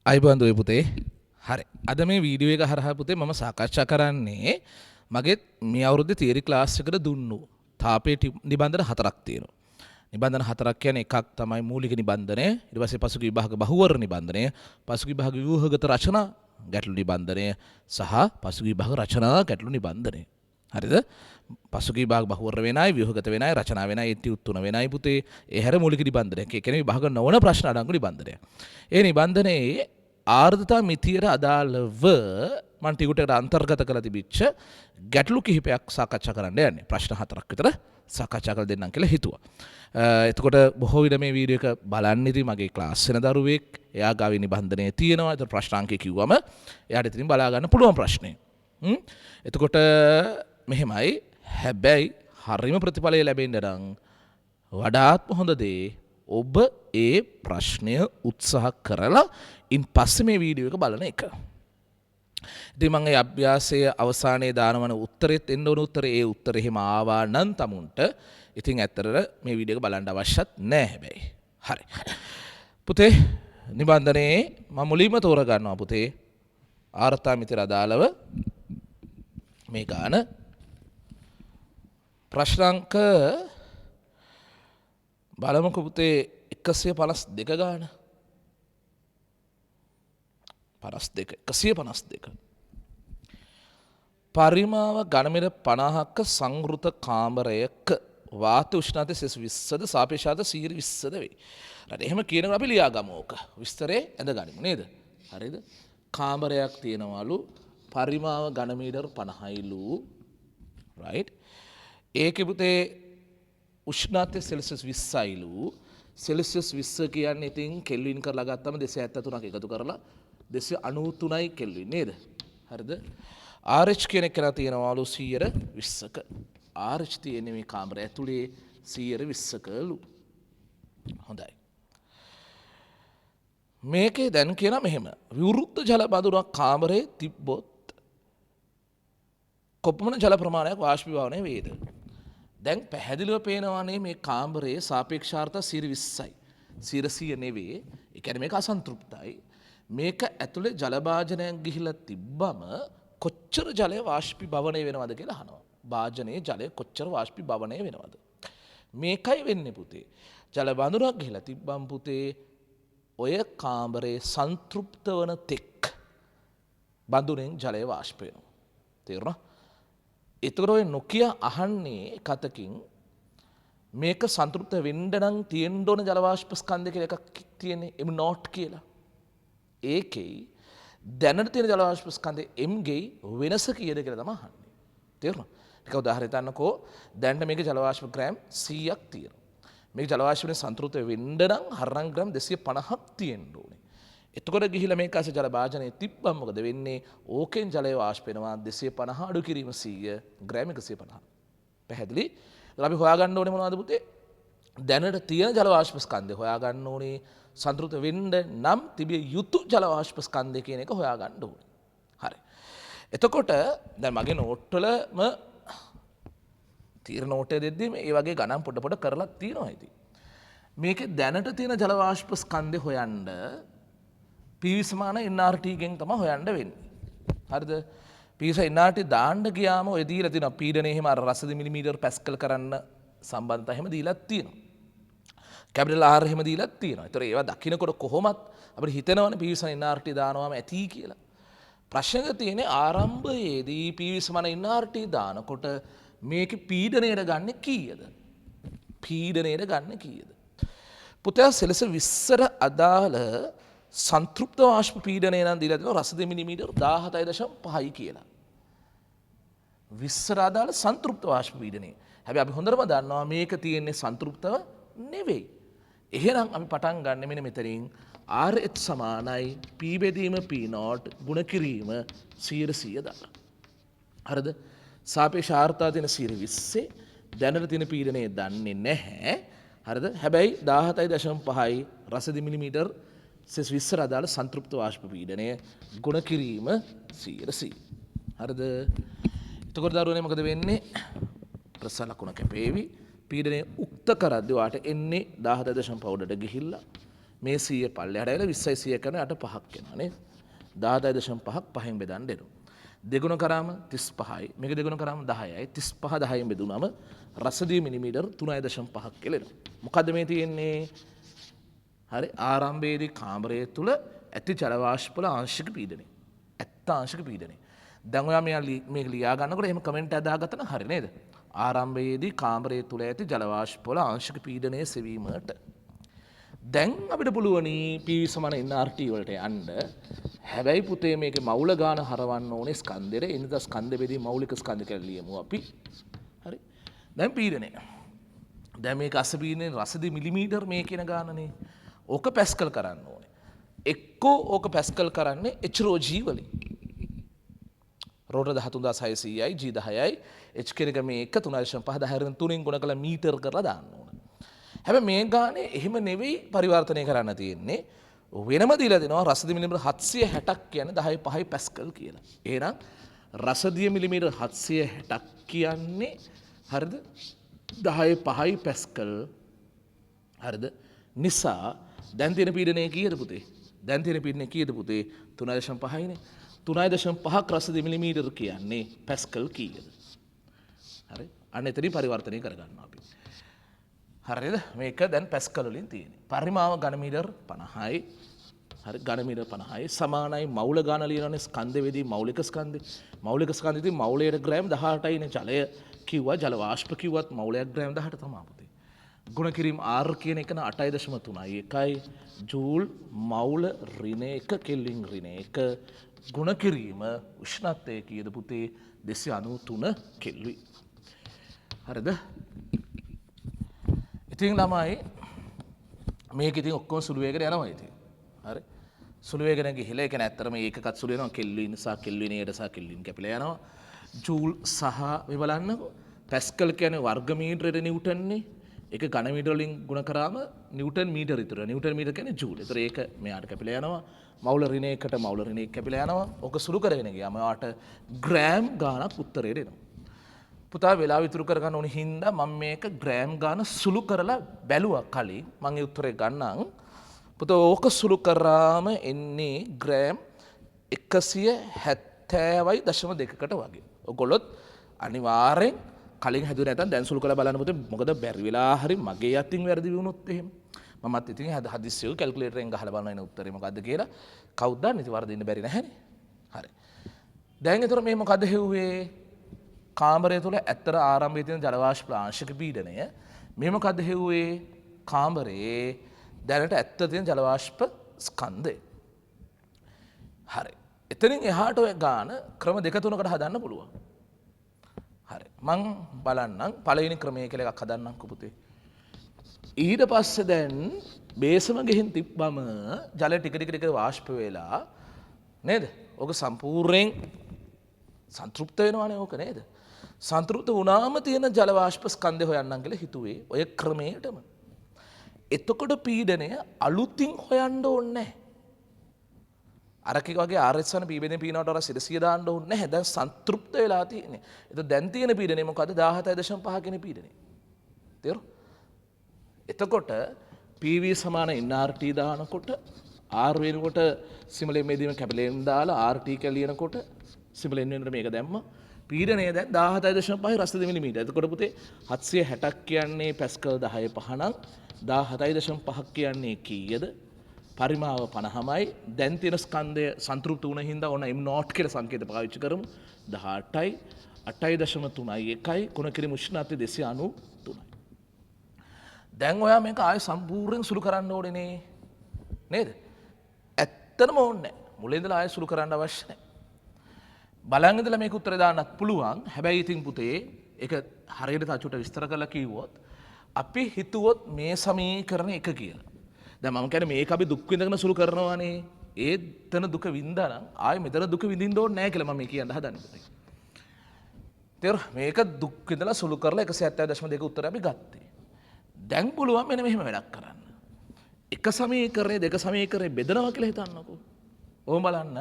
අයිබෝන් දුවේ පුතේ. හරි. අද මේ වීඩියෝ එක හරහා පුතේ මම සාකච්ඡා කරන්නේ මගේ මේ අවුරුද්දේ තියරි ක්ලාස් එකට දුන්නු තාපේ නිබන්ධන හතරක් තියෙනවා. නිබන්ධන හතරක් කියන්නේ එකක් තමයි මූලික නිබන්ධනය, ඊට පස්සේ පසුගිය විභාග බහුවර්ණ නිබන්ධනය, පසුගිය විභාග ව්‍යුහගත රචනා ගැටළු නිබන්ධනය සහ පසුගිය විභාග රචනා ගැටළු නිබන්ධනය. හරිද? පසුගිය විභාග බහුවර්ණ වෙනයි, ව්‍යුහගත වෙනයි, රචනා වෙනයි, ඒටි උත්තුන වෙනයි පුතේ. ඒ හැර මූලික නිබන්ධනය. ඒ කියන්නේ විභාග නොවන ප්‍රශ්න අඩංගු නිබන්ධනය. ඒ නිබන්ධනයේ ආර්ධතා මිතියට අදාළව මම ටිකුටකට අන්තර්ගත කරලා තිබිච්ච ගැටලු කිහිපයක් සාකච්ඡා කරන්න යන්නේ. ප්‍රශ්න හතරක් විතර සාකච්ඡා කරලා දෙන්නම් කියලා හිතුවා. එතකොට බොහෝ විට මේ වීඩියෝ එක බලන්න ඉතින් මගේ ක්ලාස් වෙන දරුවෙක් එයා ගාවේ නිබන්ධනය තියෙනවා. ඒතර ප්‍රශ්න අංකය කිව්වම එයාට ඉතින් බලා ගන්න පුළුවන් ප්‍රශ්නේ. එතකොට මෙහෙමයි. හැබැයි හරිම ප්‍රතිඵලය ලැබෙන්න නම් වඩාත්ම හොඳ දේ ඔබ ඒ ප්‍රශ්නය උත්සාහ කරලා ඉන් පස්සේ මේ වීඩියෝ එක බලන එක. ඉතින් මම ඒ අභ්‍යාසයේ අවසානයේ දානවන උත්තරෙත් එන්න ඕන උත්තරේ ඒ උත්තරේ එහෙම ආවා නම් තමුන්ට ඉතින් ඇත්තට මේ වීඩියෝ එක බලන්න අවශ්‍යත් නැහැ හැබැයි. හරි. පුතේ නිබන්ධනයේ මම මුලින්ම තෝරා ගන්නවා පුතේ ආර්ථා මිතිර අදාළව මේ ගාන ප්‍රශ්නාංක බලමුකෝ පුතේ 152 ගාන 152 පරිමාව ඝනමිර 50ක සංවෘත කාමරයක වාත උෂ්ණතාවය 20ද සාපේක්ෂතාවය 20ද වේ. හරි එහෙම කියනකොට අපි ලියාගමු ඕක. විස්තරේ ඇඳ ගනිමු නේද? හරිද? කාමරයක් තියෙනවලු පරිමාව ඝනමීටර් 50යිලු. right? ඒකේ පුතේ උෂ්ණත්වය සෙල්සියස් 20යිලු. සෙල්සියස් 20 කියන්නේ ඉතින් කෙල්වින් කරලා ගත්තම 273ක් එකතු කරලා 293යි කෙල්වින් නේද? හරිද? RH කියන එක කියලා තියෙනවලු 120ක. RH තියෙන්නේ මේ කාමරය ඇතුලේ 120කලු. හොඳයි. මේකේ දැන් කියන මෙහෙම විවෘත ජල බඳුනක් කාමරයේ තිබ්බොත් කොපමණ ජල ප්‍රමාණයක් වාෂ්පීභවනය වේද? දැන් පැහැදිලිව පේනවානේ මේ කාමරයේ සාපේක්ෂාර්ථ 120යි. 100 නෙවෙයි. ඒ කියන්නේ මේක අසන්තෘප්තයි. මේක ඇතුලේ ජල භාජනයක් ගිහිලා තිබ්බම කොච්චර ජලය වාෂ්පීභවනය වෙනවද කියලා අහනවා. භාජනයේ ජලය කොච්චර වාෂ්පීභවනය වෙනවද? මේකයි වෙන්නේ පුතේ. ජල බඳුනක් ගිහිලා තිබ්බම් පුතේ ඔය කාමරේ සන්තෘප්ත වන තෙක් බඳුනෙන් ජලය වාෂ්ප වෙනවා. තේරුණා? එතකොට ඔය නොකිය අහන්නේ කතකින් මේක සන්තෘප්ත වෙන්න නම් තියෙන්න ඕන ජල වාෂ්ප ස්කන්ධය කියලා එකක් තියෙන්නේ M not කියලා. ඒකේ දැනට තියෙන ජල වාෂ්ප ස්කන්ධයේ M ගේ වෙනස කීයද කියලා තමයි අහන්නේ. තේරුණා? ටික උදාහරණයක් ගන්නකෝ. දැනට මේකේ ජල වාෂ්ප ග්‍රෑම් 100ක් තියෙනවා. මේක ජල වාෂ්පයෙන් සන්තෘප්ත වෙන්න නම් හරනම් ග්‍රෑම් 250ක් තියෙන්න ඕනේ. එතකොට ගිහිලා මේක ඇස ජල භාජනයේ තිබ්බම මොකද වෙන්නේ? ඕකෙන් ජලය වාෂ්ප වෙනවා 250 අඩු කිරීම 100 ග්‍රෑම් 150. පැහැදිලි? ඒත් අපි හොයාගන්න ඕනේ මොනවද පුතේ? දැනට තියෙන ජල වාෂ්ප ස්කන්ධය හොයාගන්න ඕනේ. සන්තෘප්ත වෙන්න නම් තිබිය යුතු ජල වාෂ්ප ස්කන්ධය කියන එක හොයාගන්න ඕනේ. හරි. එතකොට දැන් මගේ නෝට් වලම තීර නෝට් එක දෙද්දි මේ වගේ ගණන් පොඩ කරලා තියෙනවා ඉතින්. මේකේ දැනට තියෙන ජල වාෂ්ප ස්කන්ධය හොයන්න PV සමාන nRT ගෙන් තමයි හොයන්න වෙන්නේ. හරිද? PV nRT දාන්න ගියාම ඔය දීලා තියෙනවා පීඩනය එහෙම අර රසද මිලිමීටර් පැස්කල් කරන්න සම්බන්ධතා එහෙම දීලා තියෙනවා. කැපිටල් R එහෙම දීලා තියෙනවා. ඒතර ඒවා දකින්නකොට කොහොමත් අපිට හිතෙනවනේ PV සමාන nRT දානවාම ඇති කියලා. ප්‍රශ්නක තියෙන්නේ ආරම්භයේදී PV සමාන nRT දානකොට මේකේ පීඩනයට ගන්න කීයද? පීඩනයට ගන්න කීයද? පුතේ සෙල්සියස් 20ට අදාළ සන්තෘප්ත වාෂ්ප පීඩනය නම් දීලා තියෙනවා රස 2 මිලිමීටර් 17.5යි කියලා. 20ට අදාළ සන්තෘප්ත වාෂ්ප පීඩනය. හැබැයි අපි හොඳටම දන්නවා මේක තියෙන්නේ සන්තෘප්තව නෙවෙයි. එහෙනම් අපි පටන් ගන්න මෙන්න මෙතනින් RH සමානයි P බෙදීම P not ගුණ කිරීම 100 දාලා. හරිද? සාපේක්ෂ ආර්ථා තියෙන 120 දැනට තියෙන පීඩනය දන්නේ නැහැ. හරිද? හැබැයි 17.5යි රස 2 මිලිමීටර් 20ට අදාළ සන්තෘප්ත වාෂ්ප පීඩනය ගුණ කිරීම 100. හරිද? එතකොට දරුවනේ මොකද වෙන්නේ? ප්‍රසන්න ලකුණ කැපේවි. පීඩනය උක්ත කරද්දී වාට එන්නේ 17.5 උඩට ගිහිල්ලා මේ 100 පල්ලෙහාට ඇවිල්ලා 20යි 100 කරන යට 5ක් එනවා නේද? 17.5ක් පහෙන් බෙදන්න දෙනවා. දෙගුණ කරාම 35යි. මේක දෙගුණ කරාම 10යි. 35 10න් බෙදුනම රසදිය මිලිමීටර් 3.5ක් කෙලෙනවා. මොකද්ද මේ තියෙන්නේ? හරි ආරම්භයේදී කාමරය තුල ඇති ජල වාෂ්ප වල ආංශික පීඩනය. ඇත්ත ආංශික පීඩනය. දැන් ඔයා මේක ලියා ගන්නකොට එහෙම කමෙන්ට් එකක් දාගත්තා නම් හරි නේද? ආරම්භයේදී කාමරය තුල ඇති ජල වාෂ්ප වල ආංශික පීඩනය සෙවීමට. දැන් අපිට පුළුවනි PV සමාන nRT වලට යන්න. හැබැයි පුතේ මේකේ මවුල ගාන හරවන්න ඕනේ ස්කන්ධෙට. එනිද ස්කන්ධ බෙදී මෞලික ස්කන්ධ කියලා ලියමු අපි. හරි. දැන් පීඩනය. දැන් මේක අස පීඩනය රසදි මිලිමීටර් මේ කියන ගානනේ. ඕක පැස්කල් කරන්න ඕනේ. එක්කෝ ඕක පැස්කල් කරන්නේ HROG වලින්. රෝට 13600යි G 10යි H කෙනෙක් මේ 1 3.5 3න් ගුණ කළ මීටර් කරලා දාන්න ඕන. හැබැයි මේ ගානේ එහෙම නෙවෙයි පරිවර්තනය කරන්න තියෙන්නේ. වෙනම දීලා දෙනවා රසදිය මිලිමීටර 760ක් කියන්නේ 10.5 පැස්කල් කියලා. එහෙනම් රසදිය මිලිමීටර 760ක් කියන්නේ හරිද 10.5 පැස්කල් හරිද නිසා දැන් තියෙන පීඩනය කීයද පුතේ? දැන් තියෙන පීඩනය කීයද පුතේ? 3.5යිනේ. 3.5ක් රසදිය මිලිමීටර කියන්නේ පැස්කල් කීයද? හරි. අන්න එතනින් පරිවර්තනය කරගන්නවා අපි. හරිද? මේක දැන් පැස්කල් වලින් තියෙන්නේ. පරිමාව ඝනමීටර් 50යි. හරි ඝනමීටර් 50යි සමානයි මවුල ගාන ලියනනේ ස්කන්ධ වේදී මෞලික ස්කන්ධේ. මෞලික ස්කන්ධෙදී මවුලයට ග්‍රෑම් 18යිනේ ජලය කිව්වා ජල වාෂ්ප කිව්වත් මවුලයක් ග්‍රෑම් 18 තමයි පුතේ. ගුණ කිරීම R කියන එක 8.3යි 1යි ජූල් මවුල ඍණ 1 කෙල්වින් ඍණ 1 ගුණ කිරීම උෂ්ණත්වය කීයද පුතේ 293 කෙල්වින්. හරිද? ඉතින් ළමයි මේක ඉතින් ඔක්කොම සුළු වේගයට යනවා ඉතින්. හරි. සුළු වේගන ගිහිලා ඒක නැත්තරම ඒකකත් සුළු වෙනවා කෙල්වින් සහ කෙල්විනේට සහ කෙල්වින් කැපිලා යනවා. ජූල් සහ මේ බලන්නකෝ පැස්කල් කියන්නේ වර්ග මීටරයට නිව්ටන් නේ. ඒක ඝන මීටර වලින් ගුණ කරාම නිව්ටන් මීටර විතර. නිව්ටන් මීටර කියන්නේ ජූල්. ඒතර ඒක මෙයාට කැපිලා යනවා. මවුල ඍණ 1ට මවුල ඍණ 1 කැපිලා යනවා. ඕක සුළු කරගෙන ගියාම ඔයාට ග්‍රෑම් ගාණක් උත්තරේ දෙනවා. පුතා වෙලාව ඉතුරු කරගන්න ඕනේ හින්දා මම මේක ග්‍රෑම් ගාන සුළු කරලා බැලුවා කලින් මම ඒ උත්තරේ ගන්නම්. පුතා ඕක සුළු කරාම එන්නේ ග්‍රෑම් 170.2කට වගේ. ඔයගොල්ලොත් අනිවාර්යෙන් කලින් හැදුවේ නැත්නම් දැන් සුළු කරලා බලන්න පුතේ මොකද බැරි වෙලා හරි මගේ අතින් වැරදි වුණොත් එහෙම මමත් ඉතින් හදිස්සියෝ කැල්කියුලේටරෙන් ගහලා බලනවා එන උත්තරේ මොකද්ද කියලා කවුද දන්නේ ඉතින් වරදින්න බැරි නැහැනේ. හරි. දැන් ඒතර මේ මොකද්ද හෙව්වේ? කාමරය තුළ ඇත්තට ආරම්භයේ තියෙන ජල වාෂ්ප ආංශික පීඩනය මේ මොකද්ද හෙව්වේ? කාමරයේ දැනට ඇත්ත තියෙන ජල වාෂ්ප ස්කන්ධය. හරි. එතනින් එහාට ඔය ගාන ක්‍රම දෙක තුනකට හදන්න පුළුවන්. හරි. මං බලන්නම් පළවෙනි ක්‍රමය කියලා එකක් හදන්නම්කෝ පුතේ. ඊට පස්සේ දැන් බේසම ගෙහින් තිබ්බම ජලය ටික ටික වාෂ්ප වෙලා නේද? ඔක සම්පූර්ණයෙන් සන්තෘප්ත වෙනවනේ ඕක නේද? සන්තෘප්ත වුණාම තියෙන ජල වාෂ්ප ස්කන්ධය හොයන්නම් කියලා හිතුවේ ඔය ක්‍රමයටම. එතකොට පීඩනය අලුතින් හොයන්න ඕනේ නැහැ. අරකේ වගේ RS වන පීඩනය පීනවට වඩා 100 දාන්න ඕනේ නැහැ. දැන් සන්තෘප්ත වෙලා තියෙන්නේ. ඒත් දැන් තියෙන පීඩනය මොකද්ද? 17.5 කියන පීඩනය. තේරුණා? එතකොට PV සමාන nRT දානකොට R වෙනකොට සිමලෙන් මේදීම කැපිලෙන් දාලා RT කියලා ලියනකොට සිමලෙන් වෙනකොට මේක දැම්ම පීඩනය දැන් 17.5 රසදිය මිලිමීටර. එතකොට පුතේ 760ක් කියන්නේ පැස්කල් 10.5 නම් 17.5ක් කියන්නේ කීයද? පරිමාව 50යි. දැන් තියෙන ස්කන්ධය සන්තෘප්ත වුණ හින්දා ඕන m0 කියලා සංකේත පාවිච්චි කරමු. 18යි 8.3යි 1යි ගුණ කිරීම උෂ්ණත්වය 293යි. දැන් ඔයා මේක ආයෙ සම්පූර්ණයෙන් සුළු කරන්න ඕනේ නේද? ඇත්තටම ඕනේ නැහැ. මුලින් ඉඳලා ආයෙ සුළු කරන්න අවශ්‍ය නැහැ. බලන් ඉඳලා මේක උත්තර දාන්නත් පුළුවන්. හැබැයි ඉතින් පුතේ ඒක හරියට තචුට විස්තර කරලා කිව්වොත් අපි හිතුවොත් මේ සමීකරණ එක කියලා. දැන් මම කියන්නේ මේක අපි දුක් විඳගෙන සුළු කරනවානේ. ඒතන දුක විඳා නම් ආයෙ මෙතන දුක විඳින්න ඕනේ නැහැ කියලා මම මේ කියන්න හදන්නේ පුතේ. තේරුණා? මේක දුක් විඳලා සුළු කරලා 170.2 උත්තරය අපි ගත්තේ. දැන් පුළුවන් මෙන්න මෙහෙම වැඩක් කරන්න. එක සමීකරණය දෙක සමීකරණය බෙදනවා කියලා හිතන්නකෝ. ඕම බලන්න.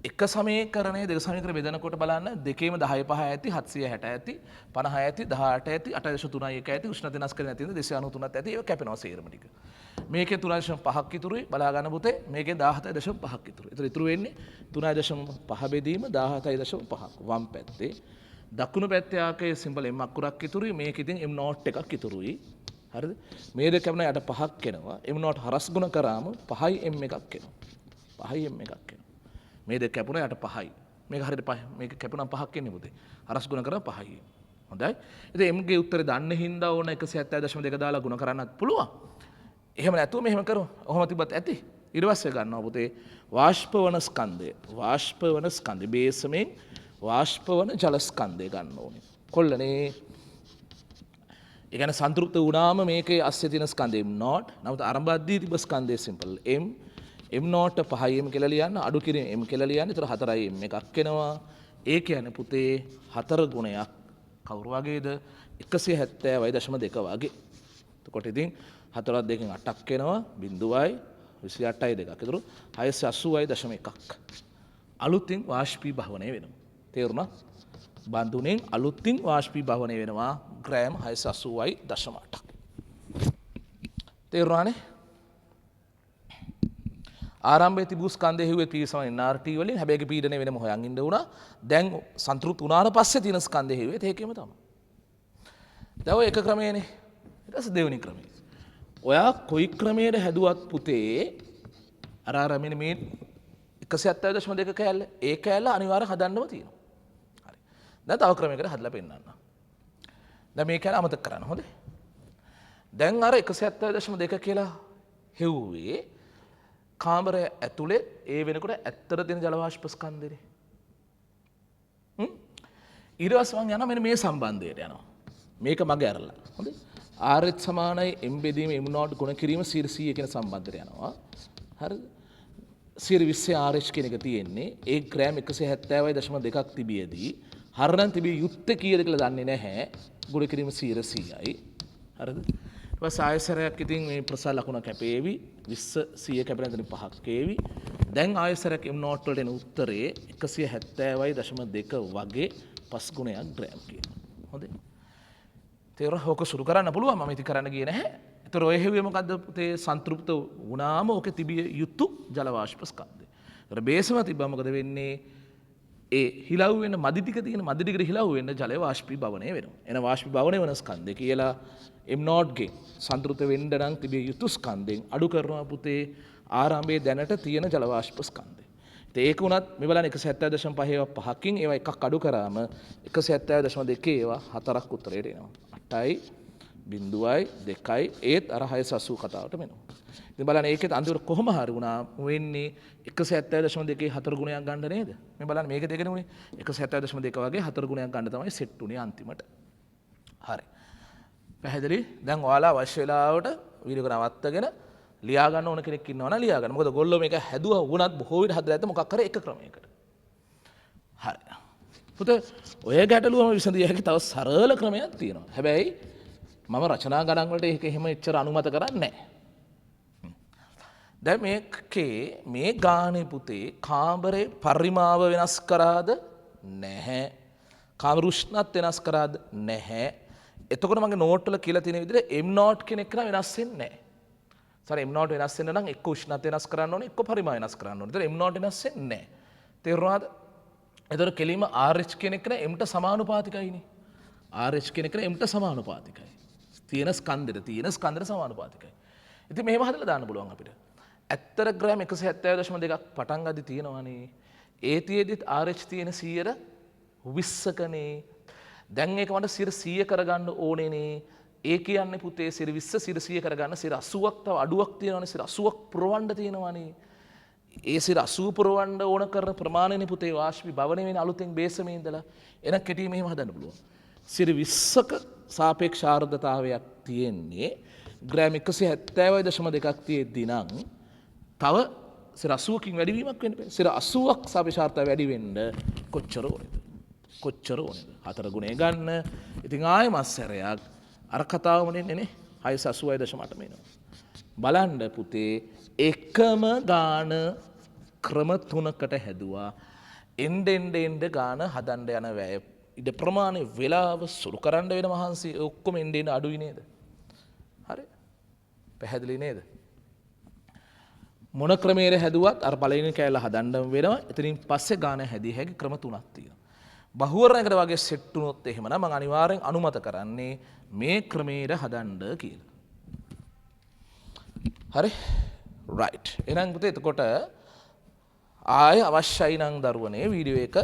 එක සමීකරණය දෙක සමීකරණය බෙදනකොට බලන්න දෙකේම 10.5 ඇති 760 ඇති 50 ඇති 18 ඇති 8.3 1 ඇති උෂ්ණත්වය වෙනස් කරන්නේ නැති 293ත් ඇති ඒක කැපෙනවා සේරම ටික. මේකේ 3.5ක් ඉතුරුයි බලා ගන්න පුතේ මේකේ 17.5ක් ඉතුරුයි. ඒතර ඉතුරු වෙන්නේ 3.5 බෙදීම 17.5ක් වම් පැත්තේ. දකුණු පැත්තේ ආකේ සිම්බල් m අකුරක් ඉතුරුයි. මේක ඉතින් m not එකක් ඉතුරුයි. හරිද? මේ දෙක කැපුණා යට 5ක් එනවා. m not හරස් ගුණ කරාම 5යි m එකක් එනවා. 5යි m එකක් එනවා. මේ දෙක කැපුණා යට 5යි. මේක හරියට 5 මේක කැපුණා 5ක් එන්නේ පුතේ. හරස් ගුණ කරා 5යි. හොඳයි. ඉතින් m ගේ උත්තරේ දන්නේ හින්දා ඕන 170.2 දාලා ගුණ කරන්නත් පුළුවන්. එහෙම නැතුව මෙහෙම කරමු. ඔහොම තිබ්බත් ඇති. ඊට පස්සේ ගන්නවා පුතේ වාෂ්පවන ස්කන්ධය. වාෂ්පවන ස්කන්ධය බේසමෙන් වාෂ්පවන ජල ස්කන්ධය ගන්න ඕනේ. කොල්ලනේ. ඒ කියන්නේ සන්තුෂ්ත වුණාම මේකේ අස්සේ තියෙන ස්කන්ධය m not. නමුත් ආරම්භයේදී තිබ්බ ස්කන්ධය සිම්පල් m not 5යි m කියලා ලියන්න අඩු කිරීම m කියලා ලියන්න. ඒතර 4යි m එකක් එනවා. ඒ කියන්නේ පුතේ 4 ගුණයක් කවුරු වගේද 170.2 වගේ. එතකොට ඉතින් 4ක් දෙකෙන් 8ක් එනවා 0.28යි දෙකක්. ඒතර 680.1ක්. අලුතින් වාෂ්පීභවනය වෙනවා. තේරුණා? බඳුනෙන් අලුතින් වාෂ්පීභවනය වෙනවා ග්‍රෑම් 680.8ක්. තේරුණානේ? ආරම්භයේ තිබූ ස්කන්ධය හිව්වේ P = nRT වලින්. හැබැයි ඒක පීඩනය වෙනම හොයන් ඉන්න උනා. දැන් සන්තුෂ්ත වුණාට පස්සේ තියෙන ස්කන්ධය හිව්වේ ඒකෙම තමයි. දැන් ඔය එක ක්‍රමයනේ. ඊට පස්සේ දෙවෙනි ක්‍රමය. ඔයා කොයි ක්‍රමයට හැදුවත් පුතේ අර මෙන්න මේ 170.2 කෑල්ල ඒ කෑල්ල අනිවාර්ය හදන්නම තියෙනවා. හරි. දැන් තව ක්‍රමයකට හදලා පෙන්නන්න. දැන් මේ කෑල්ල අමතක කරන්න හොඳේ. දැන් අර 170.2 කියලා හෙව්වේ කාමරය ඇතුලේ ඒ වෙනකොට ඇත්තට තියෙන ජල වාෂ්ප ස්කන්ධෙනේ. ඊට පස්සේ මම යනවා මෙන්න මේ සම්බන්ධයට යනවා. මේක මගේ අරලා. හොඳේ. RH සමානයි m බෙදීම m not ගුණ කිරීම 100 කියන සම්බන්ධයට යනවා. හරිද? 120 RH කියන එක තියෙන්නේ ඒ ග්‍රෑම් 170.2ක් තිබියදී හරණන් තිබිය යුත්තේ කීයද කියලා දන්නේ නැහැ. ගුණ කිරීම 100යි. හරිද? ඊට පස්සේ ආයසරයක් ඉතින් මේ ප්‍රසාර ලකුණ කැපේවි 20 100 කැපෙන තැන 5ක් ඒවි. දැන් ආයසරයක් m not වලට එන උත්තරේ 170.2 වගේ 5 ගුණයක් ග්‍රෑම් කියනවා. හොඳේ. තේරුණා? ඕක සුළු කරන්න පුළුවන් මම ඉතින් කරන්න ගියේ නැහැ. ඒතර ඔය හෙව්වේ මොකද්ද පුතේ සන්තෘප්ත වුණාම ඕකේ තිබිය යුතු ජල වාෂ්ප ස්කන්ධය. ඒතර බේසම තිබ්බම මොකද වෙන්නේ? ඒ හිලව් වෙන මදි ටික තියෙන මදි ටිකට හිලව් වෙන්න ජලය වාෂ්පීභවනය වෙනවා. එන වාෂ්පීභවනය වෙන ස්කන්ධය කියලා m not ගේ සන්තෘප්ත වෙන්න නම් තිබිය යුතු ස්කන්ධෙන් අඩු කරනවා පුතේ ආරම්භයේ දැනට තියෙන ජල වාෂ්ප ස්කන්ධය. ඒක උනත් මේ බලන්න 170.5 ඒවා 5කින් ඒවා එකක් අඩු කරාම 170.2 ඒවා 4ක් උත්තරයට එනවා. 8යි 0.2යි ඒත් අර 680 කතාවට මෙනවා. ඉතින් බලන්න ඒකෙත් අන්තිමට කොහොම හරි වුණා වෙන්නේ 170.2 4 ගුණයක් ගන්න නේද? මේ බලන්න මේක දෙකනේ උනේ 170.2 වගේ 4 ගුණයක් ගන්න තමයි සෙට් උනේ අන්තිමට. හරි. පැහැදිලි? දැන් ඔයාලා අවශ්‍ය වෙලාවට වීඩියෝ එක නවත්තගෙන ලියා ගන්න ඕන කෙනෙක් ඉන්නවා නම් ලියා ගන්න. මොකද ගොල්ලෝ මේක හැදුවා වුණත් බොහෝ විට හදලා ඇත්ත මොකක් හරි එක ක්‍රමයකට. හරි. පුතේ ඔය ගැටලුවම විසඳිය හැකි තව සරල ක්‍රමයක් තියෙනවා. හැබැයි මම රචනා ගණන් වලට ඒක එහෙම එච්චර අනුමත කරන්නේ නැහැ. දැන් මේකේ මේ ගානේ පුතේ කාමරේ පරිමාව වෙනස් කරාද නැහැ. කාමර උෂ්ණත්වය වෙනස් කරාද නැහැ. එතකොට මගේ නෝට් වල කියලා තියෙන විදිහට m not කියන එක වෙනස් වෙන්නේ නැහැ. සර m not වෙනස් වෙන්න නම් එක්ක උෂ්ණත්වය වෙනස් කරන්න ඕනේ එක්ක පරිමාව වෙනස් කරන්න ඕනේ. ඒතර m not වෙනස් වෙන්නේ නැහැ. තේරුණාද? ඒතර කෙලින්ම RH කියන එක m ට සමානුපාතිකයිනේ. RH කියන එක m ට සමානුපාතිකයි. තියෙන ස්කන්ධෙට සමානුපාතිකයි. ඉතින් මෙහෙම හදලා දාන්න පුළුවන් අපිට. ඇත්තට ග්‍රෑම් 170.2ක් පටන් ගද්දි තියෙනවනේ. ඒ තියේදිත් RH තියෙන 20කනේ. දැන් ඒක මට 100 කරගන්න ඕනේනේ. ඒ කියන්නේ පුතේ 20 100 කරගන්න 80ක් තව අඩුවක් තියෙනවනේ 80ක් පුරවන්න තියෙනවනේ. ඒ 80 පුරවන්න ඕන කරන ප්‍රමාණයනේ පුතේ වාෂ්පීභවනය වෙන අලුතෙන් බේසමේ ඉඳලා එන කෙටි මෙහෙම හදන්න පුළුවන්. 20ක සාපේක්ෂ ආර්ද්‍රතාවයක් තියෙන්නේ ග්‍රෑම් 170.2ක් තියෙද්දී නම් තව 80කින් වැඩිවීමක් වෙන්න බෑ. 80ක් සාපේක්ෂ ආර්ද්‍රතාවය වැඩි වෙන්න කොච්චර ඕනේද? කොච්චර ඕනේද? 4 ගුණය ගන්න. ඉතින් ආයෙ මස්සරයක් අර කතාවම නෙන්නේ 680.8 මේනවා. බලන්න පුතේ එකම ගාන ක්‍රම 3කට හැදුවා. එන්න ගාන හදන්න යන වැය ඉඩ ප්‍රමාණය වෙලාව සුළු කරන්න වෙන මහන්සි ඔක්කොම එන්න අඩුයි නේද? හරි. පැහැදිලි නේද? මොන ක්‍රමයේ හැදුවත් අර පළවෙනි කෑල්ල හදන්න වෙනවා. එතනින් පස්සේ ගාන හැදී හැකි ක්‍රම තුනක් තියෙනවා. බහුවර්ණයකට වගේ සෙට් වුණොත් එහෙම නම් මම අනිවාර්යෙන් අනුමත කරන්නේ මේ ක්‍රමයේ හදන්න කියලා. හරි? right. එහෙනම් පුතේ එතකොට ආය අවශ්‍යයි නම් දරුවනේ වීඩියෝ එක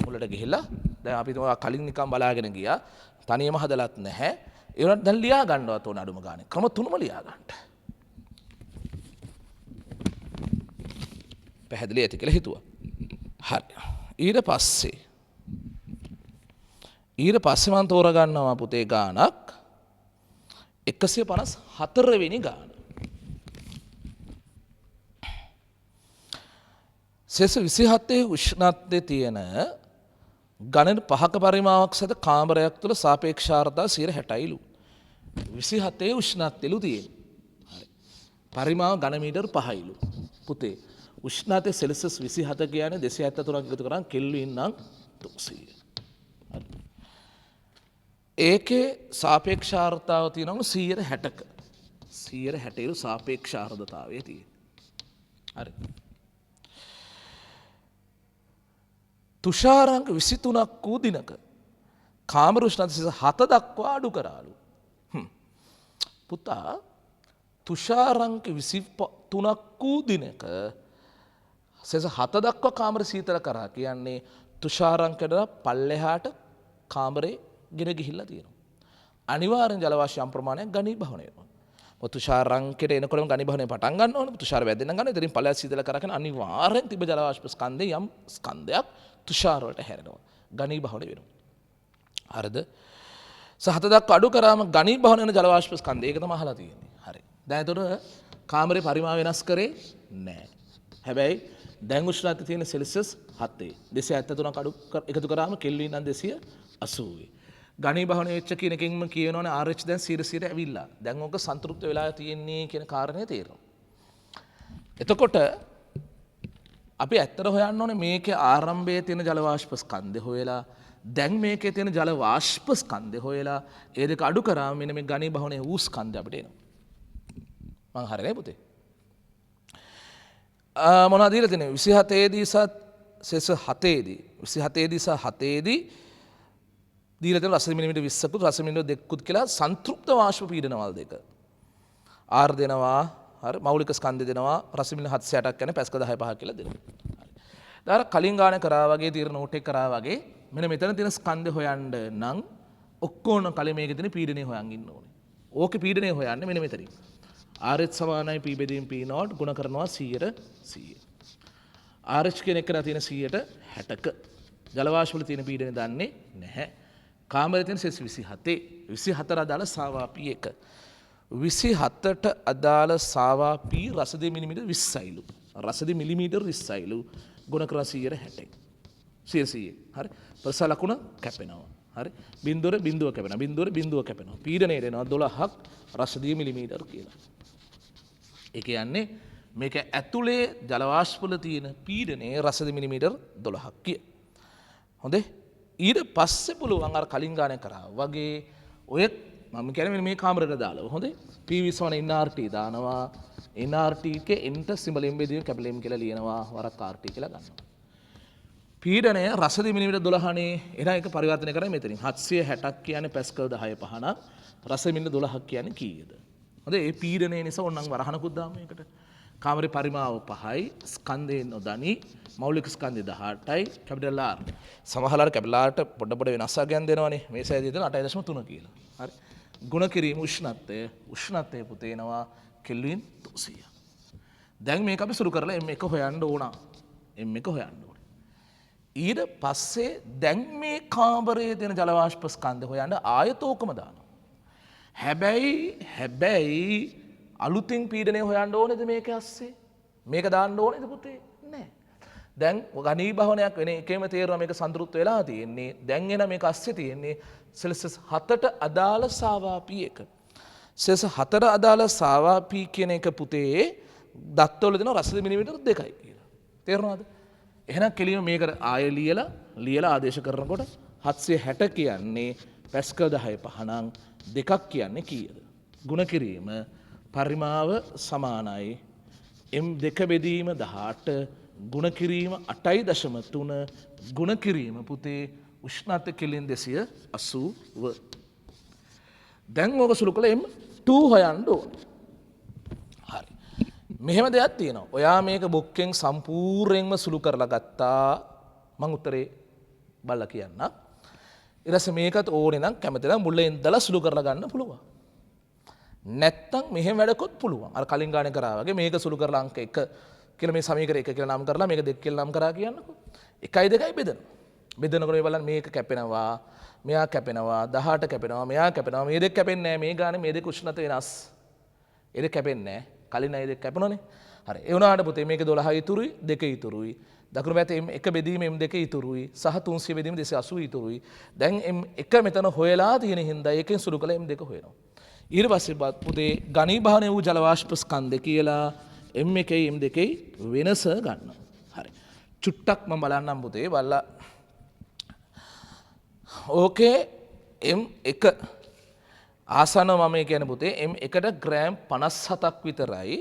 මුලට ගිහිල්ලා දැන් අපි කලින් නිකන් බලාගෙන ගියා. තනියම හදලත් නැහැ. ඒ වුණත් දැන් ලියා ගන්නවත් ඕන අඩුම ගානේ. ක්‍රම තුනම ලියා ගන්න. පැහැදිලි ඇති කියලා හිතුවා. හරි. ඊට පස්සේ මම තෝරගන්නවා පුතේ ගානක් 154 වෙනි ගාන. සෙස 27 උෂ්ණත්වයේ තියෙන ගණන 5ක පරිමාවක් සහිත කාමරයක් තුළ සාපේක්ෂාර්ථතාව 60%ලු. 27 උෂ්ණත්වයලු තියෙන. හරි. පරිමාව ඝන මීටර් 5යිලු. පුතේ උෂ්ණත්වය සෙල්සියස් 27 කියන්නේ 273ක් එකතු කරන් කෙල්වින් නම් 300. හරි. ඒකේ සාපේක්ෂාර්ථතාව තියෙනවා 160ක. 160 සාපේක්ෂාර්ථතාවය තියෙන. හරි. තුෂාරංක 23ක් වූ දිනක කාමර උෂ්ණත්වය 7 දක්වා අඩු කරාලු. පුතා තුෂාරංක 23ක් වූ දිනක සෙස 7 දක්වා කාමර සීතල කරා කියන්නේ තුෂාරංකයට පල්ලෙහාට කාමරේ ගෙන ගිහිල්ලා තියෙනවා. අනිවාර්යෙන් ජල වාෂ්ප යම් ප්‍රමාණයක් ඝනීභවණය වෙනවා. තුෂාරංකයට එනකොටම ඝනීභවණය පටන් ගන්න ඕනේ. තුෂාර වැදෙන්න ගන්න. ඉතින් පල්ලෙහා සීතල කරා කියන අනිවාර්යෙන් තිබ්බ ජල වාෂ්ප ස්කන්ධේ යම් ස්කන්ධයක් තුෂාර වලට හැරෙනවා. ඝනීභවණය වෙනවා. හරිද? සහත දක්වා අඩු කරාම ඝනීභවණය වෙන ජල වාෂ්ප ස්කන්ධය ඒක තමයි අහලා තියෙන්නේ. හරි. දැන් එතකොට කාමරේ පරිමාව වෙනස් කරේ නැහැ. හැබැයි දැන් උෂ්ණත්වය තියෙන සෙල්සියස් 7. 273ක් අඩු එකතු කරාම කෙල්වින් නම් 280. ඝනීභවණය වෙච්ච කියන එකෙන්ම කියනවනේ RH දැන් 100 ඇවිල්ලා. දැන් ඕක සන්තුෂ්ත වෙලා තියෙන්නේ කියන කාරණේ තේරෙනවා. එතකොට අපි ඇත්තට හොයන්න ඕනේ මේකේ ආරම්භයේ තියෙන ජල වාෂ්ප ස්කන්ධය හොයලා දැන් මේකේ තියෙන ජල වාෂ්ප ස්කන්ධය හොයලා ඒ දෙක අඩු කරාම මෙන්න මේ ඝනීභවණය වූ ස්කන්ධය අපිට එනවා. මං හරිනේ පුතේ? මොනවද දීලා තියෙන්නේ 27 දී සෙස 7 දී 27 දී සහ 7 දී දීලා තියෙන රස මිලිමීටර් 20කුත් රස මිලිමීටර් 2කුත් කියලා සංතෘප්ත වාෂ්ප පීඩනවල දෙක. ආර් දෙනවා හරි මෞලික ස්කන්ධය දෙනවා රස මිලිමීටර් 760ක් කියන්නේ පැස්කල් 10 5 කියලා දෙනවා. හරි. දාර කලින් ගාන කරා වගේ තීරණ නෝට් එක කරා වගේ මෙන්න මෙතන තියෙන ස්කන්ධය හොයන්න නම් ඔක්කොම කලින් මේකේ තියෙන පීඩනය හොයන් ඉන්න ඕනේ. ඕකේ පීඩනය හොයන්නේ මෙන්න මෙතනින්. RH සමානයි P බෙදීම P නෝට් ගුණ කරනවා 100. RH කියන එක තියෙන 160ක. ජල වාෂ්ප වල තියෙන පීඩනය දන්නේ නැහැ. කාමරයේ තියෙන සෙස් 27. 24 අදාළ සාවා P 1. 27ට අදාළ සාවා P රසදී මිලිමීටර් 20යිලු. රසදී මිලිමීටර් 20යිලු. ගුණ කරලා 160. 100. හරි. ප්‍රසාර ලකුණ කැපෙනවා. හරි. බිඳුවර බිඳුව කැපෙනවා. බිඳුවර බිඳුව කැපෙනවා. පීඩනය දෙනවා 12ක් රසදී මිලිමීටර් කියලා. ඒ කියන්නේ මේක ඇතුලේ ජල වාෂ්ප වල තියෙන පීඩනයේ රසදී මිලිමීටර් 12ක් කිය. හොඳේ? ඊට පස්සේ පුළුවන් අර කලින් ගානේ කරා වගේ ඔය මම කියන්නේ මේ කාමරේට දාලා හොඳේ PV සමන NRT දානවා NRT එකේ එන්ට සිඹල එම්බෙදිය කැපිටල් M කියලා ලියනවා වරක් RT කියලා ගන්නවා පීඩනය රසදී මිලිමීටර් 12නේ එහෙනම් ඒක පරිවර්තනය කරන්නේ මෙතනින් 760ක් කියන්නේ පැස්කල් 10 පහනක් රස මිලිමීටර් 12ක් කියන්නේ කීයද හොඳේ ඒ පීඩනය නිසා ඕනනම් වරහනකුත් දාමු මේකට කාමරේ පරිමාව 5යි ස්කන්ධේ නොදනි මෞලික ස්කන්ධය 18යි කැපිටල් R සමහරවල් කැපිටල් R ට පොඩ වෙනස් ආගයන් දෙනවනේ මේ සයිඩ් දෙන 8.3 කියලා හරි ගුණ කිරීම උෂ්ණත්වය පුතේනවා කෙල්වින් 300 දැන් මේක අපි සුරු කරලා M1 හොයන්න ඕන M1 හොයන්න ඕනේ ඊට පස්සේ දැන් මේ කාමරයේ තියෙන ජල වාෂ්ප ස්කන්ධය හොයන්න ආයතෝකම දානවා හැබැයි අලුතින් පීඩනය හොයන්න ඕනේද මේක ඇස්සේ මේක දාන්න ඕනේද පුතේ නෑ දැන් ඝනීභවනයක් වෙන එකේම තේරෙනවා මේක සන්තුෂ්ත වෙලා තියෙන්නේ දැන් එන මේක ඇස්සේ තියෙන්නේ සෙල්සියස් 7ට අදාළ සාවා P 1 සෙල්සියස් 4ට අදාළ සාවා P කියන එක පුතේ දත්තවල දෙන රසදී මිලිමීටර් 2යි කියලා තේරෙනවද එහෙනම් කෙලිම මේක ආයෙ ලියලා ආදේශ කරනකොට 760 කියන්නේ පැස්කල් 10 පහනම් දෙකක් කියන්නේ කීයද ගුණ කිරීම පරිමාව සමානයි M දෙක බෙදීම 18 ගුණ කිරීම 8.3 ගුණ කිරීම පුතේ උෂ්ණත්ව කෙලින් 280. දැන් ඕක සුළු කළ M2 හොයන්න ඕනේ. හරි. මෙහෙම දෙයක් තියෙනවා. ඔයා මේක බුක්කෙන් සම්පූර්ණයෙන්ම සුළු කරලා ගත්තා. මං උත්තරේ බලලා කියන්න. ඊට පස්සේ මේකත් ඕනේ නම් කැමති නම් මුලින් ඉඳලා සුළු කරලා ගන්න පුළුවන්. නැත්තම් මෙහෙම වැඩකොත් පුළුවන්. අර කලින් ගානේ කරා වගේ මේක සුළු කරලා අංක 1 කියලා මේ සමීකරණ 1 කියලා නම් කරලා මේක 2 කියලා නම් කරා කියන්නකෝ. 1යි 2යි බෙදනවා. බෙදනකොට මේ බලන්න මේක කැපෙනවා. මෙයා කැපෙනවා 18 කැපෙනවා මෙයා කැපෙනවා මේ දෙක කැපෙන්නේ නැහැ මේ ගානේ මේ දෙක උෂ්ණත වෙනස්. ඒ දෙක කැපෙන්නේ නැහැ. කලින් අය දෙක කැපුණානේ. හරි. ඒ වුණාට පුතේ මේක 12 ඉතුරුයි 2 ඉතුරුයි. දකුණු පැත්තේ M1 බෙදීම M2 ඉතුරුයි සහ 300 බෙදීම 280 ඉතුරුයි. දැන් M1 මෙතන හොයලා තියෙන හින්දා ඒකෙන් සුළු කළ M2 හොයනවා. ඊට පස්සේ පුතේ ඝනීභවනය වූ ජල වාෂ්ප ස්කන්ධ කියලා M1 M2 වෙනස ගන්නවා. හරි. චුට්ටක් මම බලන්නම් පුතේ බලලා ඕකේ M1 ආසන මම කියන්නේ පුතේ M1ට ග්‍රෑම් 57ක් විතරයි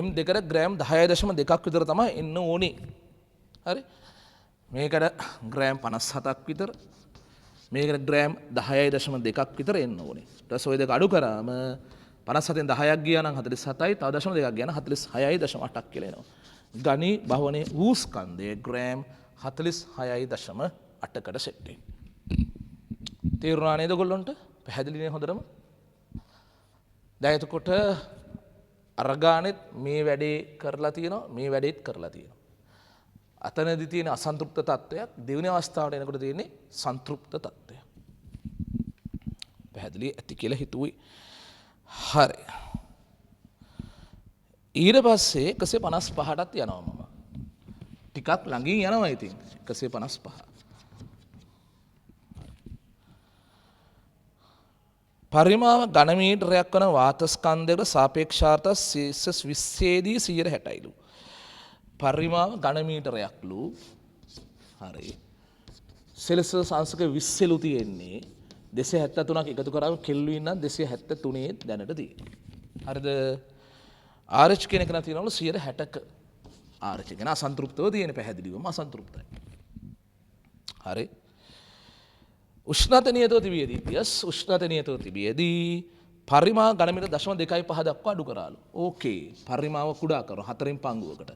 M2ට ග්‍රෑම් 10.2ක් විතර තමයි එන්න ඕනේ. හරි. මේකට ග්‍රෑම් 57ක් විතර මේකට ග්‍රෑම් 10.2ක් විතර එන්න ඕනේ. ඊට පස්සේ ඔය දෙක අඩු කරාම 57න් 10ක් ගියා නම් 47යි තව 0.2ක් ගියා නම් 46.8ක් කියලා එනවා. ඝනී භවනයේ වූ ස්කන්ධයේ ග්‍රෑම් 46.8කට සෙට් වෙන්නේ. තේරුණා නේද ඔයගොල්ලන්ට? පැහැදිලිනේ හොඳටම? දැන් එතකොට අරගානෙත් මේ වැඩේ කරලා තියෙනවා මේ වැඩේත් කරලා තියෙනවා. අතනදී තියෙන අසන්තෘප්ත තත්වයක් දෙවෙනි අවස්ථාවට එනකොට තියෙන්නේ සන්තෘප්ත තත්වයක්. පැහැදිලි ඇති කියලා හිතුවේ. හරි. ඊට පස්සේ 155ටත් යනවා මම. ටිකක් ළඟින් යනවා ඉතින් 155. පරිමාව ඝන මීටරයක් වන වාත ස්කන්ධයකට සාපේක්ෂාර්ථ සෙල්සියස් 20 දී 160යිලු. පරිමාව ඝන මීටරයක්ලු. හරි. සෙල්සියස් අංශක 20ලු තියෙන්නේ 273ක් එකතු කරාම කෙල්වින් නම් 273 දැනට තියෙනවා. හරිද? RH කියන එක නම් තියෙනවලු 160ක. RH කියන අසන්තෘප්තව තියෙන පැහැදිලිවම අසන්තෘප්තයි. හරි. උෂ්ණත නියතව තිබියදී yes උෂ්ණත නියතව තිබියදී පරිමාව ඝන මීටර 0.25 දක්වා අඩු කරාලු. ඕකේ. පරිමාව කුඩා කරනවා 4න් පංගුවකට.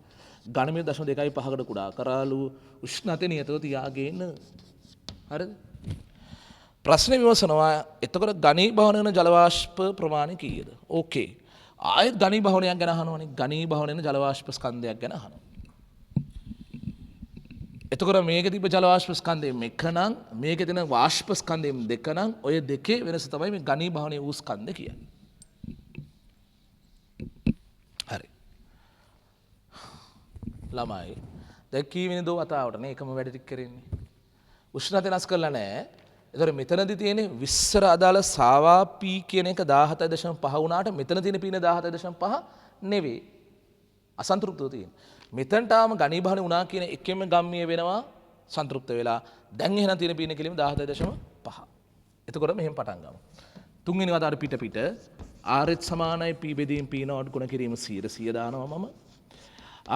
ඝන මීටර 0.25කට කුඩා කරාලු. උෂ්ණත නියතව තියාගෙන. හරිද? ප්‍රශ්න විමසනවා එතකොට ඝනීභවන වෙන ජල වාෂ්ප ප්‍රමාණය කීයද? ඕකේ. ආයෙත් ඝනීභවනයක් ගැන අහනවනේ. ඝනීභවන වෙන ජල වාෂ්ප ස්කන්ධයක් ගැන අහනවා. එතකොට මේක තිබ්බ ජල වාෂ්ප ස්කන්ධයෙන් එක නම් මේකේ තියෙන වාෂ්ප ස්කන්ධයෙන් දෙක නම් ඔය දෙකේ වෙනස තමයි මේ ඝනීභවනයේ වූ ස්කන්ධ කියන්නේ. හරි. ළමයි දැන් කීවෙනි දෝ වතාවට නේ එකම වැඩ ටික කරන්නේ. උෂ්ණත වෙනස් කරලා නැහැ. එතකොට මෙතනදී තියෙන්නේ විස්තර අදාළ සාවා P කියන එක 17.5 වුණාට මෙතන තියෙන P 17.5 නෙවෙයි. අසන්තෘප්තව තියෙන්නේ. මෙතනට ආම ඝනීභවන වුණා කියන එකෙම ගම්මිය වෙනවා සන්තෘප්ත වෙලා. දැන් එහෙනම් තියෙන P කෙලිම 17.5. එතකොට මෙහෙම පටන් ගමු. තුන්වෙනි වතාවට පිට RH සමානයි P බෙදීම P නෝඩ් ගුණ කිරීම 100 දානවා මම.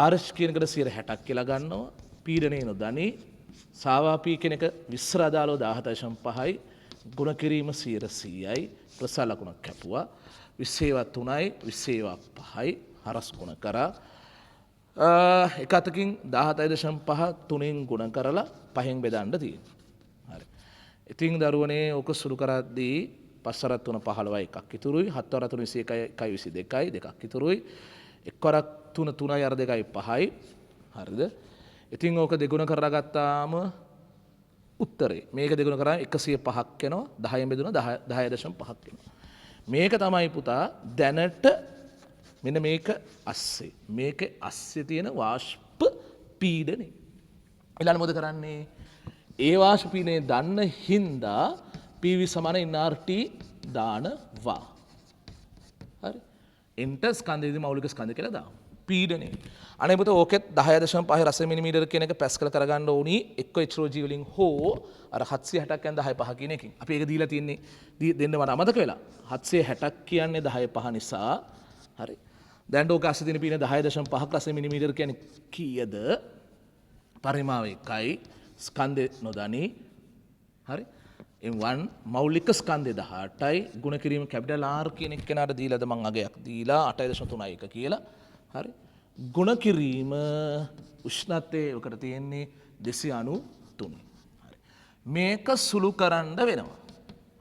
RH කියන එකට 160ක් කියලා ගන්නවා. පීඩනය නොදනි. සාවා P කියන එක විස්තර අදාළව 17.5යි. ගුණ කිරීම 100යි. ප්‍රසාර ලකුණක් කැපුවා. 20 3යි 20 5යි හරස් ගුණ කරා. එක අතකින් 17.5 3න් ගුණ කරලා 5න් බෙදන්න තියෙනවා. හරි. ඉතින් දරුවනේ ඕක සුළු කරද්දී 5 වරක් 3 15යි එකක් ඉතුරුයි. 7 වරක් 3 21යි 22යි දෙකක් ඉතුරුයි. 1 වරක් 3 3යි අර 2යි 5යි. හරිද? ඉතින් ඕක දෙගුණ කරලා ගත්තාම උත්තරේ මේක දෙගුණ කරාම 105ක් එනවා. 10න් බෙදුණා 10.5ක් එනවා. මේක තමයි පුතා දැනට මෙන්න මේක අස්සේ මේක අස්සේ තියෙන වාෂ්ප පීඩනය. ඊළඟ මොකද කරන්නේ? ඒ වාෂ්ප පීඩනය දන්න හින්දා PV සමාන nRT දානවා. හරි. එන්ටර් ස්කන්ධයේදී මෞලික ස්කන්ධ කියලා දාමු. පීඩනය. අනේ පුතේ ඕකෙත් 10.5 රස මිලිමීටර කියන එක පැස්කල් කරගන්න ඕනි එක්ක HROG වලින් හෝ අර 760ක් යන 10.5 කියන එකකින්. අපි ඒක දීලා තියෙන්නේ දෙන්න මට අමතක වෙලා. 760ක් කියන්නේ 10.5 නිසා. හරි. දැන් ඕක අස්සේ තියෙන පින 10.5ක් රස මිලිමීටර කියන්නේ කීයද? පරිමාව 1යි ස්කන්ධේ නොදනි. හරි. M1 මෞලික ස්කන්ධේ 18යි ගුණ කිරීම කැපිටල් R කියන එක කෙනාට දීලාද මං අගයක් දීලා 8.31 කියලා. හරි. ගුණ කිරීම උෂ්ණත්වයේ ඔකට තියෙන්නේ 293. හරි. මේක සුළු කරන්න වෙනවා.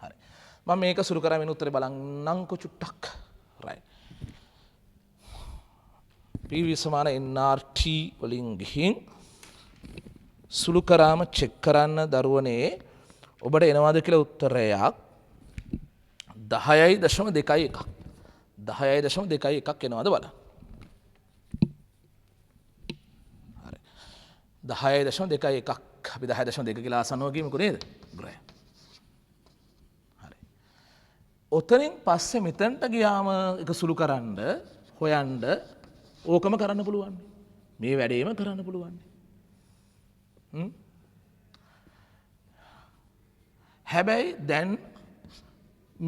හරි. මම මේක සුළු කරමින් උත්තරේ බලන්නම්කො චුට්ටක්. right. PV සමාන NRT වලින් ගිහින් සුළු කරාම චෙක් කරන්න දරුවනේ ඔබට එනවාද කියලා උත්තරයක් 10.21. 10.21 එනවාද බලන්න. හරි. 10.21 අපි 10.2 කියලා ආසන්නව කියමුකෝ නේද? ග්‍රහ. හරි. ඔතනින් පස්සේ මෙතනට ගියාම එක සුළු කරන්න හොයන්න ඕකම කරන්න පුළුවන්. මේ වැඩේම කරන්න පුළුවන්. හැබැයි දැන්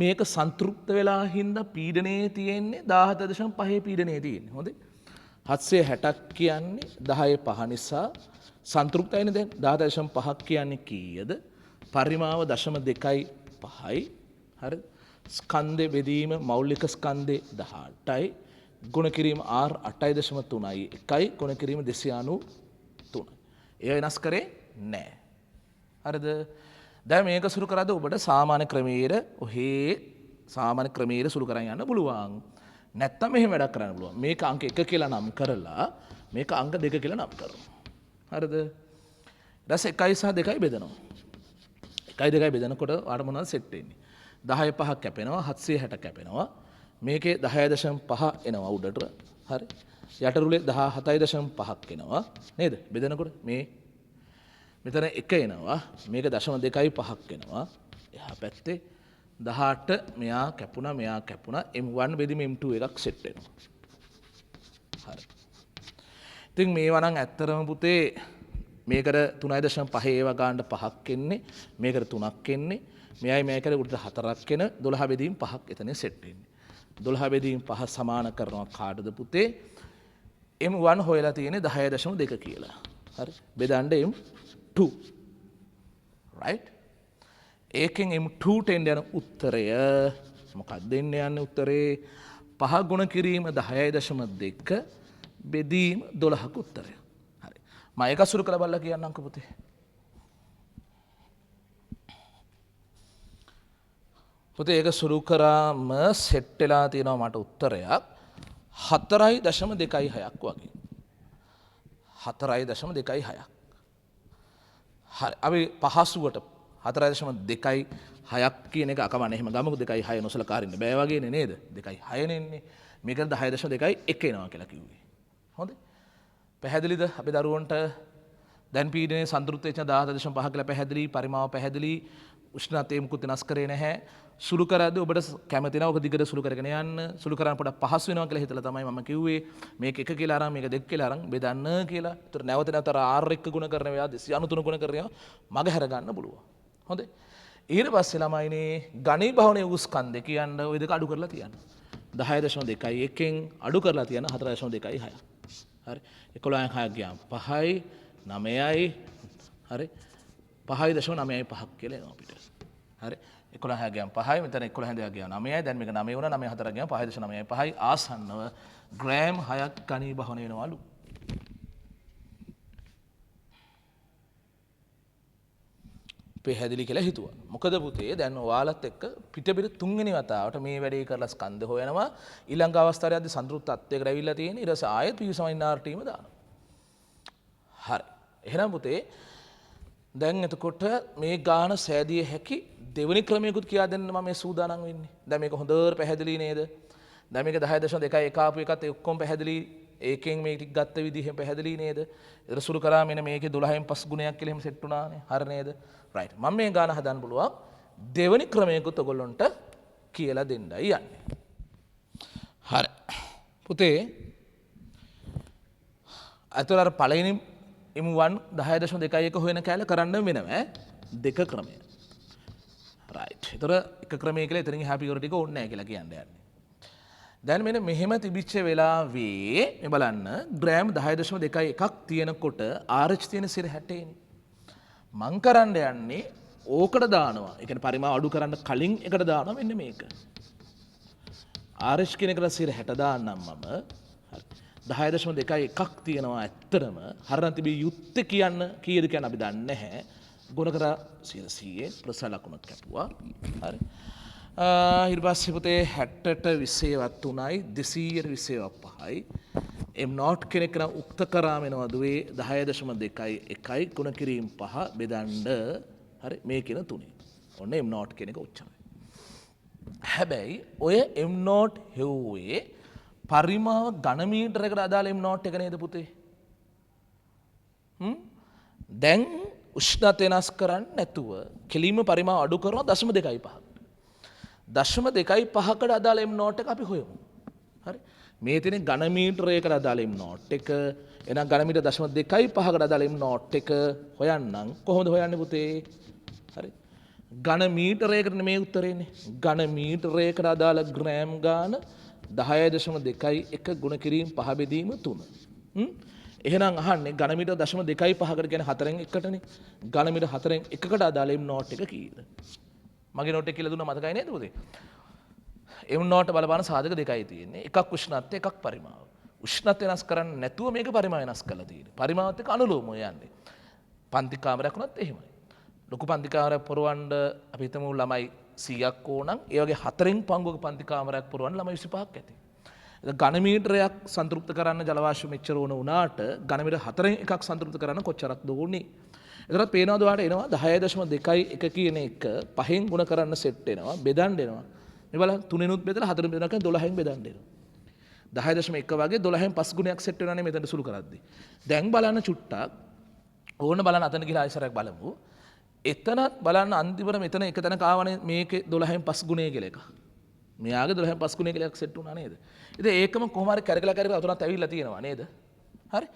මේක සන්තෘප්ත වෙලා හින්දා පීඩනයේ තියෙන්නේ 17.5 පීඩනයේ තියෙන්නේ. හොඳේ. 760ක් කියන්නේ 10.5 නිසා සන්තෘප්තයිනේ දැන් 17.5ක් කියන්නේ කීයද? පරිමාව 0.25යි. හරිද? ස්කන්ධේ බෙදීම මෞලික ස්කන්ධේ 18යි. ගුණ කිරීම R 8.3යි. 1යි ගුණ කිරීම 293යි. ඒ වෙනස් කරේ නැහැ. හරිද? දැන් මේක සුළු කරද්දී ඔබට සාමාන්‍ය ක්‍රමයේ ඔහේ සාමාන්‍ය ක්‍රමයේ සුළු කරන් යන්න පුළුවන්. නැත්තම් මෙහෙම වැඩක් කරන්න පුළුවන්. මේක අංක 1 කියලා නම් කරලා මේක අංක 2 කියලා නම් කරනවා. හරිද? ඊට පස්සේ 1 සහ 2යි බෙදනවා. 1යි 2යි බෙදනකොට ඔයාලට මොනවද සෙට් වෙන්නේ? 10.5ක් කැපෙනවා 760 කැපෙනවා. මේකේ 10.5 එනවා උඩට. හරි. යටරුලේ 17.5ක් එනවා. නේද? බෙදනකොට මේ මෙතන 1 එනවා. මේක 0.25ක් එනවා. එහා පැත්තේ 18 මෙයා කැපුණා මෙයා කැපුණා M1 බෙදීම M2 එකක් සෙට් වෙනවා. හරි. ඉතින් මේවා නම් ඇත්තරම පුතේ මේකට 3.5 ඒවා ගන්න 5ක් එන්නේ. මේකට 3ක් එන්නේ. මෙයයි මේකට උඩට 4ක් එන 12 බෙදීම 5ක් එතන සෙට් වෙන්නේ. 12 බෙදීම 5 සමාන කරනවා කාටද පුතේ? M1 හොයලා තියෙන්නේ 10.2 කියලා. හරි. බෙදන්න M2. right? ඒකෙන් M2ට එන්න යන උත්තරය මොකක්ද දෙන්න යන්නේ උත්තරේ? 5 ගුණ කිරීම 10.2 බෙදීම 12ක උත්තරය. හරි. මම ඒක සුළු කරලා බලලා කියන්නම්කෝ පුතේ. පුතේ ඒක සුළු කරාම සෙට් වෙලා තියෙනවා මට උත්තරයක් 4.26ක් වගේ. 4.26ක්. හරි. අපි පහසුවට 4.26ක් කියන එක අකමන්නේ. එහෙම ගමුකෝ 2.6 නොසලකා හරින්න බෑ වගේනේ නේද? 2.6 නෙන්නේ. මේක 10.2 එක එනවා කියලා කිව්වේ. හොඳයි. පැහැදිලිද? අපි දරුවන්ට දැන් පීඩනයේ සන්තුෂ්ත වෙච්ච 17.5 කියලා පැහැදිලි, පරිමාව පැහැදිලි, උෂ්ණත්වය මුකුත් වෙනස් කරේ නැහැ. සුළු කරද්දී ඔබට කැමති නම් ඔක දිගට සුළු කරගෙන යන්න. සුළු කරන්න පොඩක් පහසු වෙනවා කියලා හිතලා තමයි මම කිව්වේ. මේක 1 කියලා අරන් මේක 2 කියලා අරන් බෙදන්න කියලා. ඒතර නැවත නැවත R එක්ක ගුණ කරන ඒවා 293 ගුණ කරනවා මග හැර ගන්න පුළුවන්. හොඳයි. ඊට පස්සේ ළමයිනේ ඝනීභවනයේ වූ ස්කන්ධය කියන්න ওই දෙක අඩු කරලා තියන්න. 10.2යි එකෙන් අඩු කරලා තියන්න 4.2යි 6. හරි. 11න් 6ක් ගියාම 5යි 9යි හරි 5.9යි 5ක් කියලා එනවා අපිට. හරි. 11 ගියාම 5යි මෙතන 11 ගියාම 9යි දැන් මේක 9 වුණා 9 4 ගියාම 5.9යි 5යි ආසන්නව ග්‍රෑම් 6ක් ඝනීභවන වෙනවලු. පැහැදිලි කියලා හිතුවා. මොකද පුතේ දැන් ඔයාලත් එක්ක පිටපිට තුන්වෙනි වතාවට මේ වැඩේ කරලා ස්කන්ධ හොයනවා. ඊළඟ අවස්ථාවේදී සන්තුෂ්ත තත්ත්වයකට ඇවිල්ලා තියෙන ඊට පස්සේ ආයෙත් PV සමයින්නාර් ටීම දානවා. හරි. එහෙනම් පුතේ දැන් එතකොට මේ ගාන සෑදිය හැකි දෙවෙනි ක්‍රමයකුත් කියා දෙන්න මම මේ සූදානම් වෙන්නේ. දැන් මේක හොඳට පැහැදිලි නේද? දැන් මේක 10.2 එක ආපු එකත් ඔක්කොම පැහැදිලි. ඒකෙන් මේ ටික ගත්ත විදිහ පැහැදිලි නේද? ඒතර සුළු කරා මෙන්න මේකේ 12න් 5 ගුණයක් කියලා එහෙම සෙට් වුණානේ. හරි නේද? රයිට්. මම මේ ගාන හදන්න පුළුවන්. දෙවෙනි ක්‍රමයකුත් ඔයගොල්ලන්ට කියලා දෙන්නයි යන්නේ. හරි. පුතේ අතන අර පළවෙනි M1 10.21 හොයන කැල කරන්න වෙනවා දෙක ක්‍රමය. රයිට්. ඒතර එක ක්‍රමයක කියලා එතනින් එහා පියවර ටික ඕනේ නැහැ කියලා කියන්න යන්නේ. දැන් මෙන්න මෙහෙම තිබිච්ච වෙලාවේ මේ බලන්න ග්‍රෑම් 10.2ක් තියෙනකොට RH තියෙන 60 නේ. මං කරන්න යන්නේ ඕකට දානවා. ඒ කියන්නේ පරිමාව අඩු කරන්න කලින් එකට දානවා මෙන්න මේක. RH කියන එකට 60 දාන්නම් මම. හරි. 10.2ක් තියෙනවා ඇත්තටම. හරනම් තිබී යුත්තේ කියන්න කීයද කියන අපි දන්නේ නැහැ. ගුණ කරා 100 ප්‍රසල ලකුණක් කැපුවා. හරි. ඊට පස්සේ පුතේ 60ට 20වත් උනායි 200ට 25යි. M0 කෙනෙක් නම් උක්ත කරාම එනවා දුවේ 10.2යි ගුණ කිරීම 5 බෙදන්න හරි මේ කියන තුනේ. ඔන්න M0 කෙනෙක් උච්චාරයි. හැබැයි ඔය M0 හෙව්වේ පරිමාව ඝන මීටරයකට අදාළ M0 එක නේද පුතේ? දැන් උෂ්ණත්වය වෙනස් කරන්නේ නැතුව කෙලින්ම පරිමාව අඩු කරනවා 0.25. 0.25කට අදාළ M0 එක අපි හොයමු. හරි. මේ තියෙන ඝන මීටරයකට අදාළ M0 එක එහෙනම් ඝන මීටර 0.25කට අදාළ M0 එක හොයන්නම් කොහොමද හොයන්නේ පුතේ? හරි. ඝන මීටරයකට නෙමෙයි උත්තරේ එන්නේ. ඝන මීටරයකට අදාළ ග්‍රෑම් ගාන 10.2 ගුණ කිරීම 5 බෙදීම 3. එහෙනම් අහන්නේ ඝන මීටර 0.25කට කියන්නේ 4න් 1ටනේ. ඝන මීටර 4න් 1කට අදාළ M0 එක කීයද? මගේ නෝට් එක කියලා දුන්නා මතකයි නේද පුතේ? M0 බලපාන සාධක දෙකයි තියෙන්නේ. එකක් උෂ්ණත්වය එකක් පරිමාව. උෂ්ණත්වය වෙනස් කරන්නේ නැතුව මේක පරිමාව වෙනස් කරලා තියෙන්නේ. පරිමාවත් එක්ක අනුලෝමව යන්නේ. පන්ති කාමරයක් වුණත් එහෙමයි. ලොකු පන්ති කාමරයක් පුරවන්න අපි හිතමු ළමයි 100ක් ඕනම් ඒ වගේ 4න් පංගුවක පන්ති කාමරයක් පුරවන්න ළමයි 25ක් ඇති. ඝන මීටරයක් සන්තෘප්ත කරන්න ජල වාෂ්ප මෙච්චර ඕන වුණාට ඝන මීටර 4න් එකක් සන්තෘප්ත කරන්න කොච්චරක්ද ඕනේ? එතකොට පේනවාද ඔයාලට එනවා 10.2 කියන එක 5න් ගුණ කරන්න සෙට් වෙනවා බෙදන්න එනවා. මේ බලන්න 3නුත් බෙදලා 4න් බෙදලා කියන්නේ 12න් බෙදන්න එනවා. 10.1 වගේ 12න් 5 ගුණයක් සෙට් වෙනවානේ මෙතන සුළු කරද්දි. දැන් බලන්න චුට්ටක් ඕන බලන්න අතන ගිහලා ආයෙසරයක් බලමු. එතනත් බලන්න අන්තිමට මෙතන එක තැනක ආවනේ මේකේ 12න් 5 ගුණය කියලා එකක්. මෙයාගේ 12න් 5 ගුණය කියලා එකක් සෙට් වුණා නේද? ඉතින් ඒකම කොහොම හරි කරකලා අතනත් ඇවිල්ලා තියෙනවා නේද? හරි.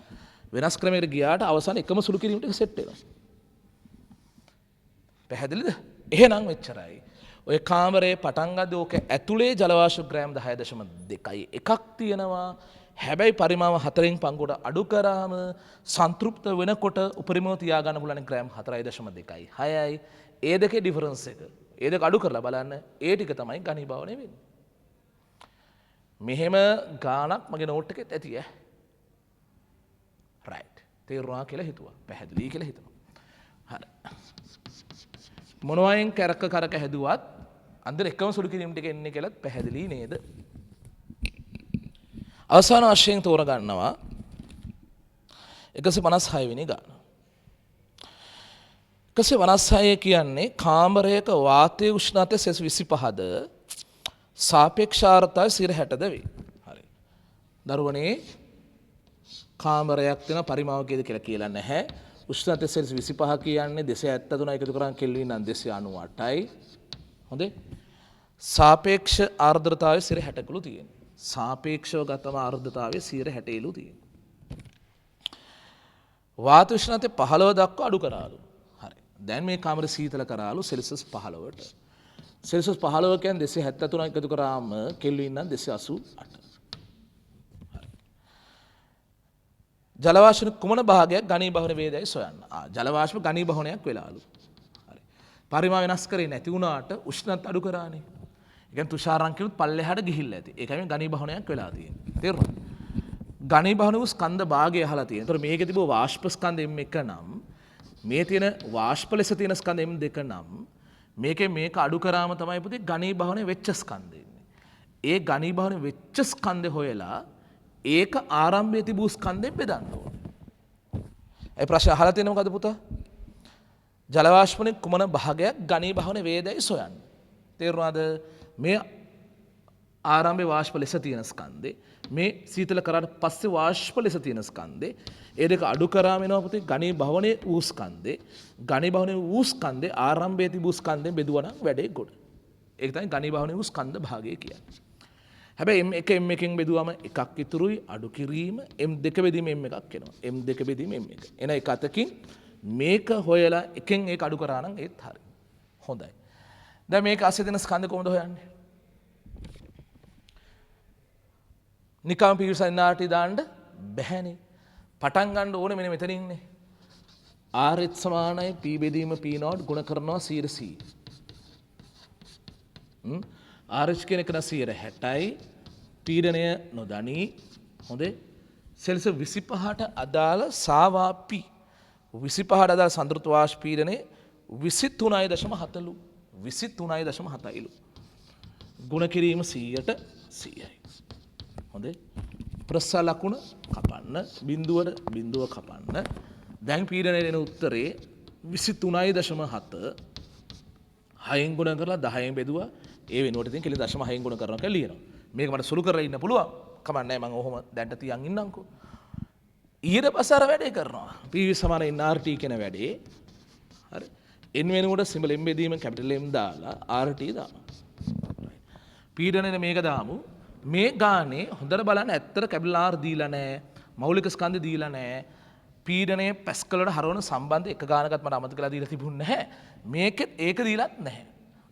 වෙනස් ක්‍රමයකට ගියාට අවසාන එකම සුළු කිරීමට සෙට් වෙනවා. පැහැදිලිද? එහෙනම් මෙච්චරයි. ඔය කාමරේ පටන් ගද්දී ඕක ඇතුලේ ජල වාෂ්ප ග්‍රෑම් 10.2 එකක් තියෙනවා. හැබැයි පරිමාව 4න් පංගුවට අඩු කරාම සන්තෘප්ත වෙනකොට උපරිමව තියාගන්න පුළුවන් ග්‍රෑම් 4.2යි 6යි. ඒ දෙකේ ඩිෆරන්ස් එක. ඒ දෙක අඩු කරලා බලන්න. ඒ ටික තමයි ඝනීභවණය වෙන්නේ. මෙහෙම ගාණක් මගේ නෝට් එකෙත් ඇති ඈ. රයිට්. තේරුණා කියලා හිතුවා. පැහැදිලි කියලා හිතනවා. හරි. මොනවයින් කරක හැදුවත් අන්දර එකම සුළු කිරීම ටික එන්නේ කියලාත් පැහැදිලි නේද? අවසාන වශයෙන් තෝරගන්නවා 156 වෙනි ගාන. 156 කියන්නේ කාමරයක වාතයේ උෂ්ණත්වය 25ද සාපේක්ෂ ආර්ද්‍රතාවය 60ද වේ. හරි. දරුවනේ කාමරයක් තියෙන පරිමාව කියලා නැහැ. උෂ්ණත්වය 25 කියන්නේ 273 එකතු කරන් කෙල්වින් නම් 298යි. හොඳේ. සාපේක්ෂ ආර්ද්‍රතාවය 60කලු තියෙනවා. සාපේක්ෂව ගතම ආර්ද්‍රතාවය 60ලු තියෙනවා. වාත උෂ්ණත්වය 15 දක්වා අඩු කරාලු. හරි. දැන් මේ කාමරය සීතල කරාලු සෙල්සියස් 15ට. සෙල්සියස් 15 කියන්නේ 273 එකතු කරාම කෙල්වින් නම් 288. ජල වාෂ්ප කුමන භාගයක් ඝනීභවන වේදයි සොයන්න. ජල වාෂ්ප ඝනීභවනයක් වෙලාලු. හරි. පරිමාව වෙනස් කරේ නැති වුණාට උෂ්ණත්වය අඩු කරානේ. ඒ කියන්නේ තුෂාරංකිනුත් පල්ලෙහාට ගිහිල්ලා ඇති. ඒකයි මේ ඝනීභවනයක් වෙලා තියෙන්නේ. තේරුණාද? ඝනීභවන වූ ස්කන්ධ භාගය අහලා තියෙනවා. ඒතර මේකේ තිබු වාෂ්ප ස්කන්ධ M1 නම් මේ තියෙන වාෂ්ප ලෙස තියෙන ස්කන්ධ M2 නම් මේකේ මේක අඩු කරාම තමයි පුතේ ඝනීභවන වෙච්ච ස්කන්ධය ඉන්නේ. ඒ ඝනීභවන වෙච්ච ස්කන්ධය හොයලා ඒක ආරම්භයේ තිබූ ස්කන්ධයෙන් බෙදන්න ඕනේ. ඒ ප්‍රශ්න අහලා තියෙනව මොකද පුතා? ජල වාෂ්පනේ කුමන භාගයක් ඝනීභවන වේදයි සොයන්න. තේරුණාද? මේ ආරම්භයේ වාෂ්ප ලෙස තියෙන ස්කන්ධේ මේ සීතල කරාට පස්සේ වාෂ්ප ලෙස තියෙන ස්කන්ධේ ඒ දෙක අඩු කරාම එනවා පුතේ ඝනීභවනයේ වූ ස්කන්ධේ. ඝනීභවනයේ වූ ස්කන්ධේ ආරම්භයේ තිබූ ස්කන්ධයෙන් බෙදුවා නම් වැඩේ ගොඩ. ඒක තමයි ඝනීභවනයේ වූ ස්කන්ධ භාගය කියන්නේ. හැබැයි M1 M1කින් බෙදුවම එකක් ඉතුරුයි අඩු කිරීම M2 බෙදීම M1ක් එනවා. M2 බෙදීම M1. එන එක අතකින් මේක හොයලා එකෙන් ඒක අඩු කරා නම් ඒත් හරි. හොඳයි. දැන් මේක ASCII දෙන ස්කන්ධ කොහොමද හොයන්නේ? නිකම් PV දාන්න බැහැනේ. පටන් ගන්න ඕනේ මෙන්න මෙතනින්නේ. RH සමානයි P බෙදීම P නෝඩ් ගුණ කරනවා 100. RH කියන එක 60යි පීඩනය නොදනී හොඳේ සෙල්සියස් 25ට අදාළ සාවා P 25ට අදාළ සන්තෘප්ත වාෂ්ප පීඩනය 23.4 23.7යිලු ගුණ කිරීම 100ට 100යි හොඳේ ප්‍රස්සා ලකුණ කපන්න බිඳුවට බිඳුව කපන්න දැන් පීඩනයේ දෙන උත්තරේ 23.7 6න් ගුණ කරලා 10න් බෙදුවා ඒ වෙනුවට ඉතින් කෙලි 0.6න් ගුණ කරනවා කියලා ලියනවා මේක මට සුළු කරලා ඉන්න පුළුවන් කමක් නැහැ මම ඔහොම දැන්ට තියන් ඉන්නම්කෝ ඊට පස්සේ අර වැඩේ කරනවා PV සමාන NRT කියන වැඩේ හරි n වෙනුවට සිම්බල් m බෙදීම කැපිටල් M දාලා RT දානවා පීඩනයේ මේක දාමු මේ ගානේ හොඳට බලන්න ඇත්තට කැපිටල් R දීලා නැහැ මෞලික ස්කන්ධ දීලා නැහැ පීඩනයේ පැස්කල් වලට හරවන සම්බන්ධ එක ගානකට මට අමතක කරලා දීලා තිබුණ නැහැ මේකෙත් ඒක දීලත් නැහැ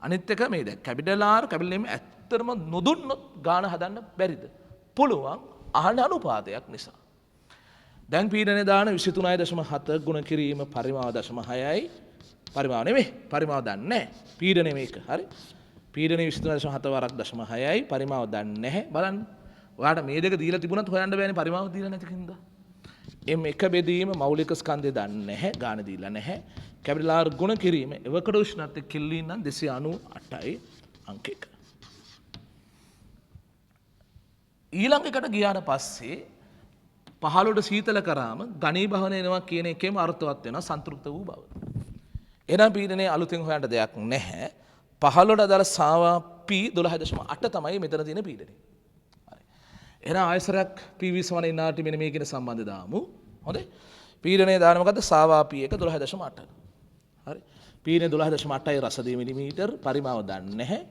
අනිත් එක මේ දැන් කැපිටල් R කැපිටල් M ඇත්තටම නොදුන්නොත් ගාන හදන්න බැරිද පුළුවන් අහන අනුපාතයක් නිසා දැන් පීඩනය දාන 23.7 ගුණ කිරීම පරිමාව 0.6යි පරිමාව නෙමෙයි පරිමාව දන්නේ නැහැ පීඩනය මේක හරි පීඩනය 23.7 වරක් 0.6යි පරිමාව දන්නේ නැහැ බලන්න ඔයාලට මේ දෙක දීලා තිබුණත් හොයන්න බෑනේ පරිමාව දීලා නැති කින්දා M1 බෙදීම මෞලික ස්කන්ධය දන්නේ නැහැ ගාන දීලා නැහැ කැපිටල් R ගුණ කිරීම එවකට උෂ්ණත්වය කෙල්වින් නම් 298යි අංක 1 ඊළඟ එකට ගියාට පස්සේ 15ට සීතල කරාම ඝනීභවන එනවා කියන එකේම අර්ථවත් වෙනවා සන්තෘප්ත වූ බව. එහෙනම් පීඩනයේ අලුතෙන් හොයන්න දෙයක් නැහැ. 15ට අදාළ සාවා P 12.8 තමයි මෙතන තියෙන පීඩනය. හරි. එහෙනම් ආයසරයක් PV සමාන NRT මෙන්න මේ කියන සම්බන්ධය දාමු. හොඳයි. පීඩනයේ දාන මොකද්ද? සාවා P එක 12.8. හරි. පීඩනය 12.8යි රසදී මිලිමීටර් පරිමාව දන්නේ නැහැ.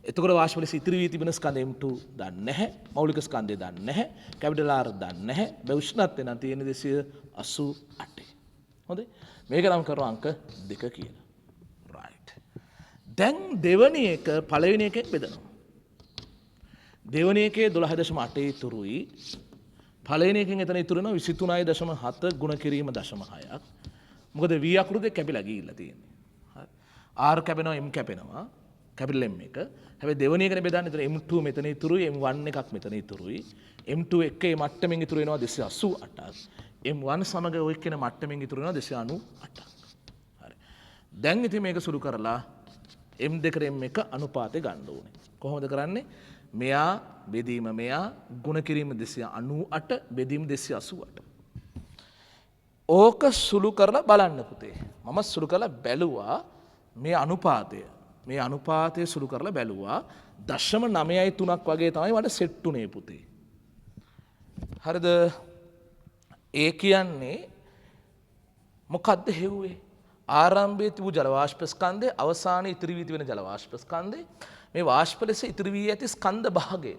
එතකොට වාෂ්ප ලෙස ඉතිරි වී තිබෙන ස්කන්ධ M2 දන්නේ නැහැ. මෞලික ස්කන්ධය දන්නේ නැහැ. කැපිටල් R දන්නේ නැහැ. බෑ උෂ්ණත්වය නම් තියෙන 288. හොඳයි. මේක නම් කරව අංක 2 කියලා. right. දැන් දෙවැනි එක පළවෙනි එකෙන් බෙදනවා. දෙවැනි එකේ 12.8 ඉතුරුයි. පළවෙනි එකෙන් එතන ඉතුරු වෙනවා 23.7 ගුණ කිරීම 0.6ක්. මොකද V අකුරු දෙක කැපිලා ගිහිල්ලා තියෙන්නේ. හරි. R කැපෙනවා M කැපෙනවා. කැපිටල් M එක. හැබැයි දෙවෙනි එකනේ බෙදන්නේ. එතන M2 මෙතන ඉතුරුයි M1 එකක් මෙතන ඉතුරුයි. M2 එකේ මට්ටමින් ඉතුරු වෙනවා 288ක්. M1 සමග ඔය කියන මට්ටමින් ඉතුරු වෙනවා 298ක්. හරි. දැන් ඉතින් මේක සුළු කරලා M2 M1 අනුපාතය ගන්න ඕනේ. කොහොමද කරන්නේ? මෙයා බෙදීම මෙයා ගුණ කිරීම 298 බෙදීම 288. ඕක සුළු කරලා බලන්න පුතේ. මම සුළු කරලා බැලුවා මේ අනුපාතය. මේ අනුපාතය සුළු කරලා බැලුවා 0.93ක් වගේ තමයි මට සෙට් උනේ පුතේ. හරිද? ඒ කියන්නේ මොකද්ද හෙව්වේ? ආරම්භයේ තිබු ජල වාෂ්ප ස්කන්ධය අවසානයේ ඉතිරි වී තිබෙන ජල වාෂ්ප ස්කන්ධය මේ වාෂ්ප ලෙස ඉතිරි වී ඇති ස්කන්ධ භාගය.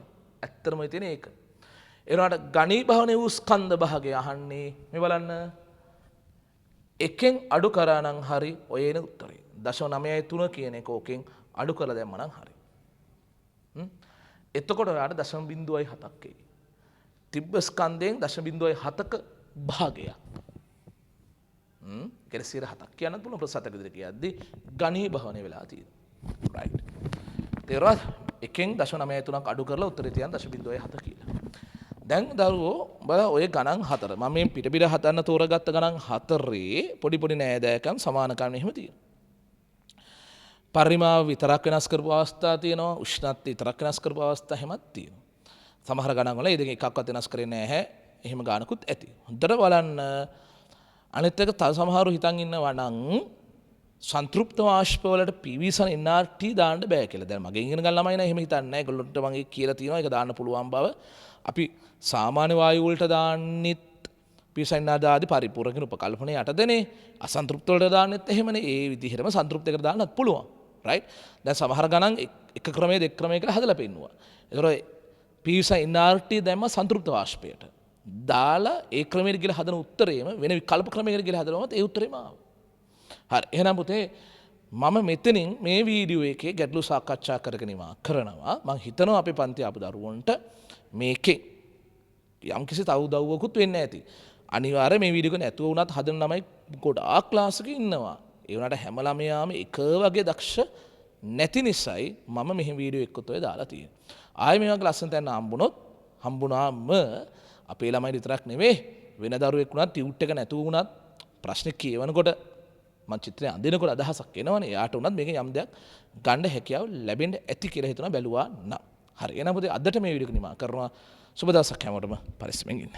ඇත්තම තියෙන ඒක. ඒ වුණාට ඝනීභවන වූ ස්කන්ධ භාගය අහන්නේ මේ බලන්න. එකෙන් අඩු කරා නම් හරි ඔය එන උත්තරේ. 0.93 කියන එක ඕකෙන් අඩු කරලා දැම්ම නම් හරි. එතකොට ඔයාලට 0.7ක් එයි. තිබ්බ ස්කන්ධයෙන් 0.7ක භාගයක්. කෙලසිර 7ක් කියන්නත් පුළුවන් ප්‍රසාතක විදිහට කියද්දි ඝනීභවනය වෙලා තියෙනවා. right. තේරුණාද? එකෙන් 0.93ක් අඩු කරලා උත්තරේ තියන 0.7 කියලා. දැන් දරුවෝ බලන්න ඔය ගණන් හතර මම මේ පිට හදන්න තෝරගත්ත ගණන් හතරේ පොඩි පොඩි නෑදෑකම් සමානකම් එහෙම තියෙනවා. පරිමාව විතරක් වෙනස් කරපු අවස්ථා තියෙනවා. උෂ්ණත්වය විතරක් වෙනස් කරපු අවස්ථා හැමත් තියෙනවා. සමහර ගණන් වල ඒ දෙක එකක්වත් වෙනස් කරේ නැහැ. එහෙම ගානකුත් ඇති. හොඳට බලන්න අනිත් එක තව සමහරව හිතන් ඉන්නවා නම් සන්තෘප්ත වාෂ්ප වලට PV සන NRT දාන්න බෑ කියලා. දැන් මගෙන් ඉගෙන ගන්න ළමයි නෑ එහෙම හිතන්නේ නෑ. ඒගොල්ලන්ට මම කියලා තියෙනවා ඒක දාන්න පුළුවන් බව. අපි සාමාන්‍ය වායු වලට දාන්නෙත් PV සන NRT ආදී පරිපූර්ණ උපකල්පනයේ යටදනේ. අසන්තෘප්ත වලට දාන්නෙත් එහෙමනේ. ඒ විදිහටම සන්තෘප්ත එකට දාන්නත් පුළුවන්. right. දැන් සමහර ගණන් එක ක්‍රමයේ දෙක ක්‍රමයක හදලා පෙන්නුවා. ඒතර PV සන NRT දැම්ම සන්තෘප්ත වාෂ්පයට. දාලා ඒ ක්‍රමයට ගිහලා හදන උත්තරේම වෙන විකල්ප ක්‍රමයකට ගිහලා හදනවත් ඒ උත්තරේම ආවා. හරි. එහෙනම් පුතේ මම මෙතනින් මේ වීඩියෝ එකේ ගැටලු සාකච්ඡා කරගෙන කරනවා. මම හිතනවා අපේ පන්ති ආපු දරුවන්ට මේකේ යම් කිසි තවුදව්වකුත් වෙන්න ඇති. අනිවාර්යයෙන් මේ වීඩියෝ එක නැතුව වුණත් හදන ළමයි ගොඩාක් ක්ලාස් එකේ ඉන්නවා. ඒ වුණාට හැම ළමයාම එක වගේ දක්ෂ නැති නිසායි මම මෙහෙම වීඩියෝ එකකුත් ඔය දාලා තියෙන්නේ. ආයෙ මේ වගේ ලස්සන තැන හම්බුනාම අපේ ළමයි විතරක් නෙවෙයි වෙන දරුවෙක් වුණත් ටියුට් එක නැතුව වුණත් ප්‍රශ්න කියවනකොට මං චිත්‍රය අඳිනකොට අදහසක් එනවනේ. එයාට උනත් මේක යම් දෙයක් ගන්න හැකියාව ලැබෙන්න ඇති කියලා හිතනවා බැලුවා නම්. හරි. එහෙනම් පුතේ අදට මේ වීඩියෝ එක නිමා කරනවා. සුබ දවසක් හැමෝටම පරිස්සමෙන් ඉන්න.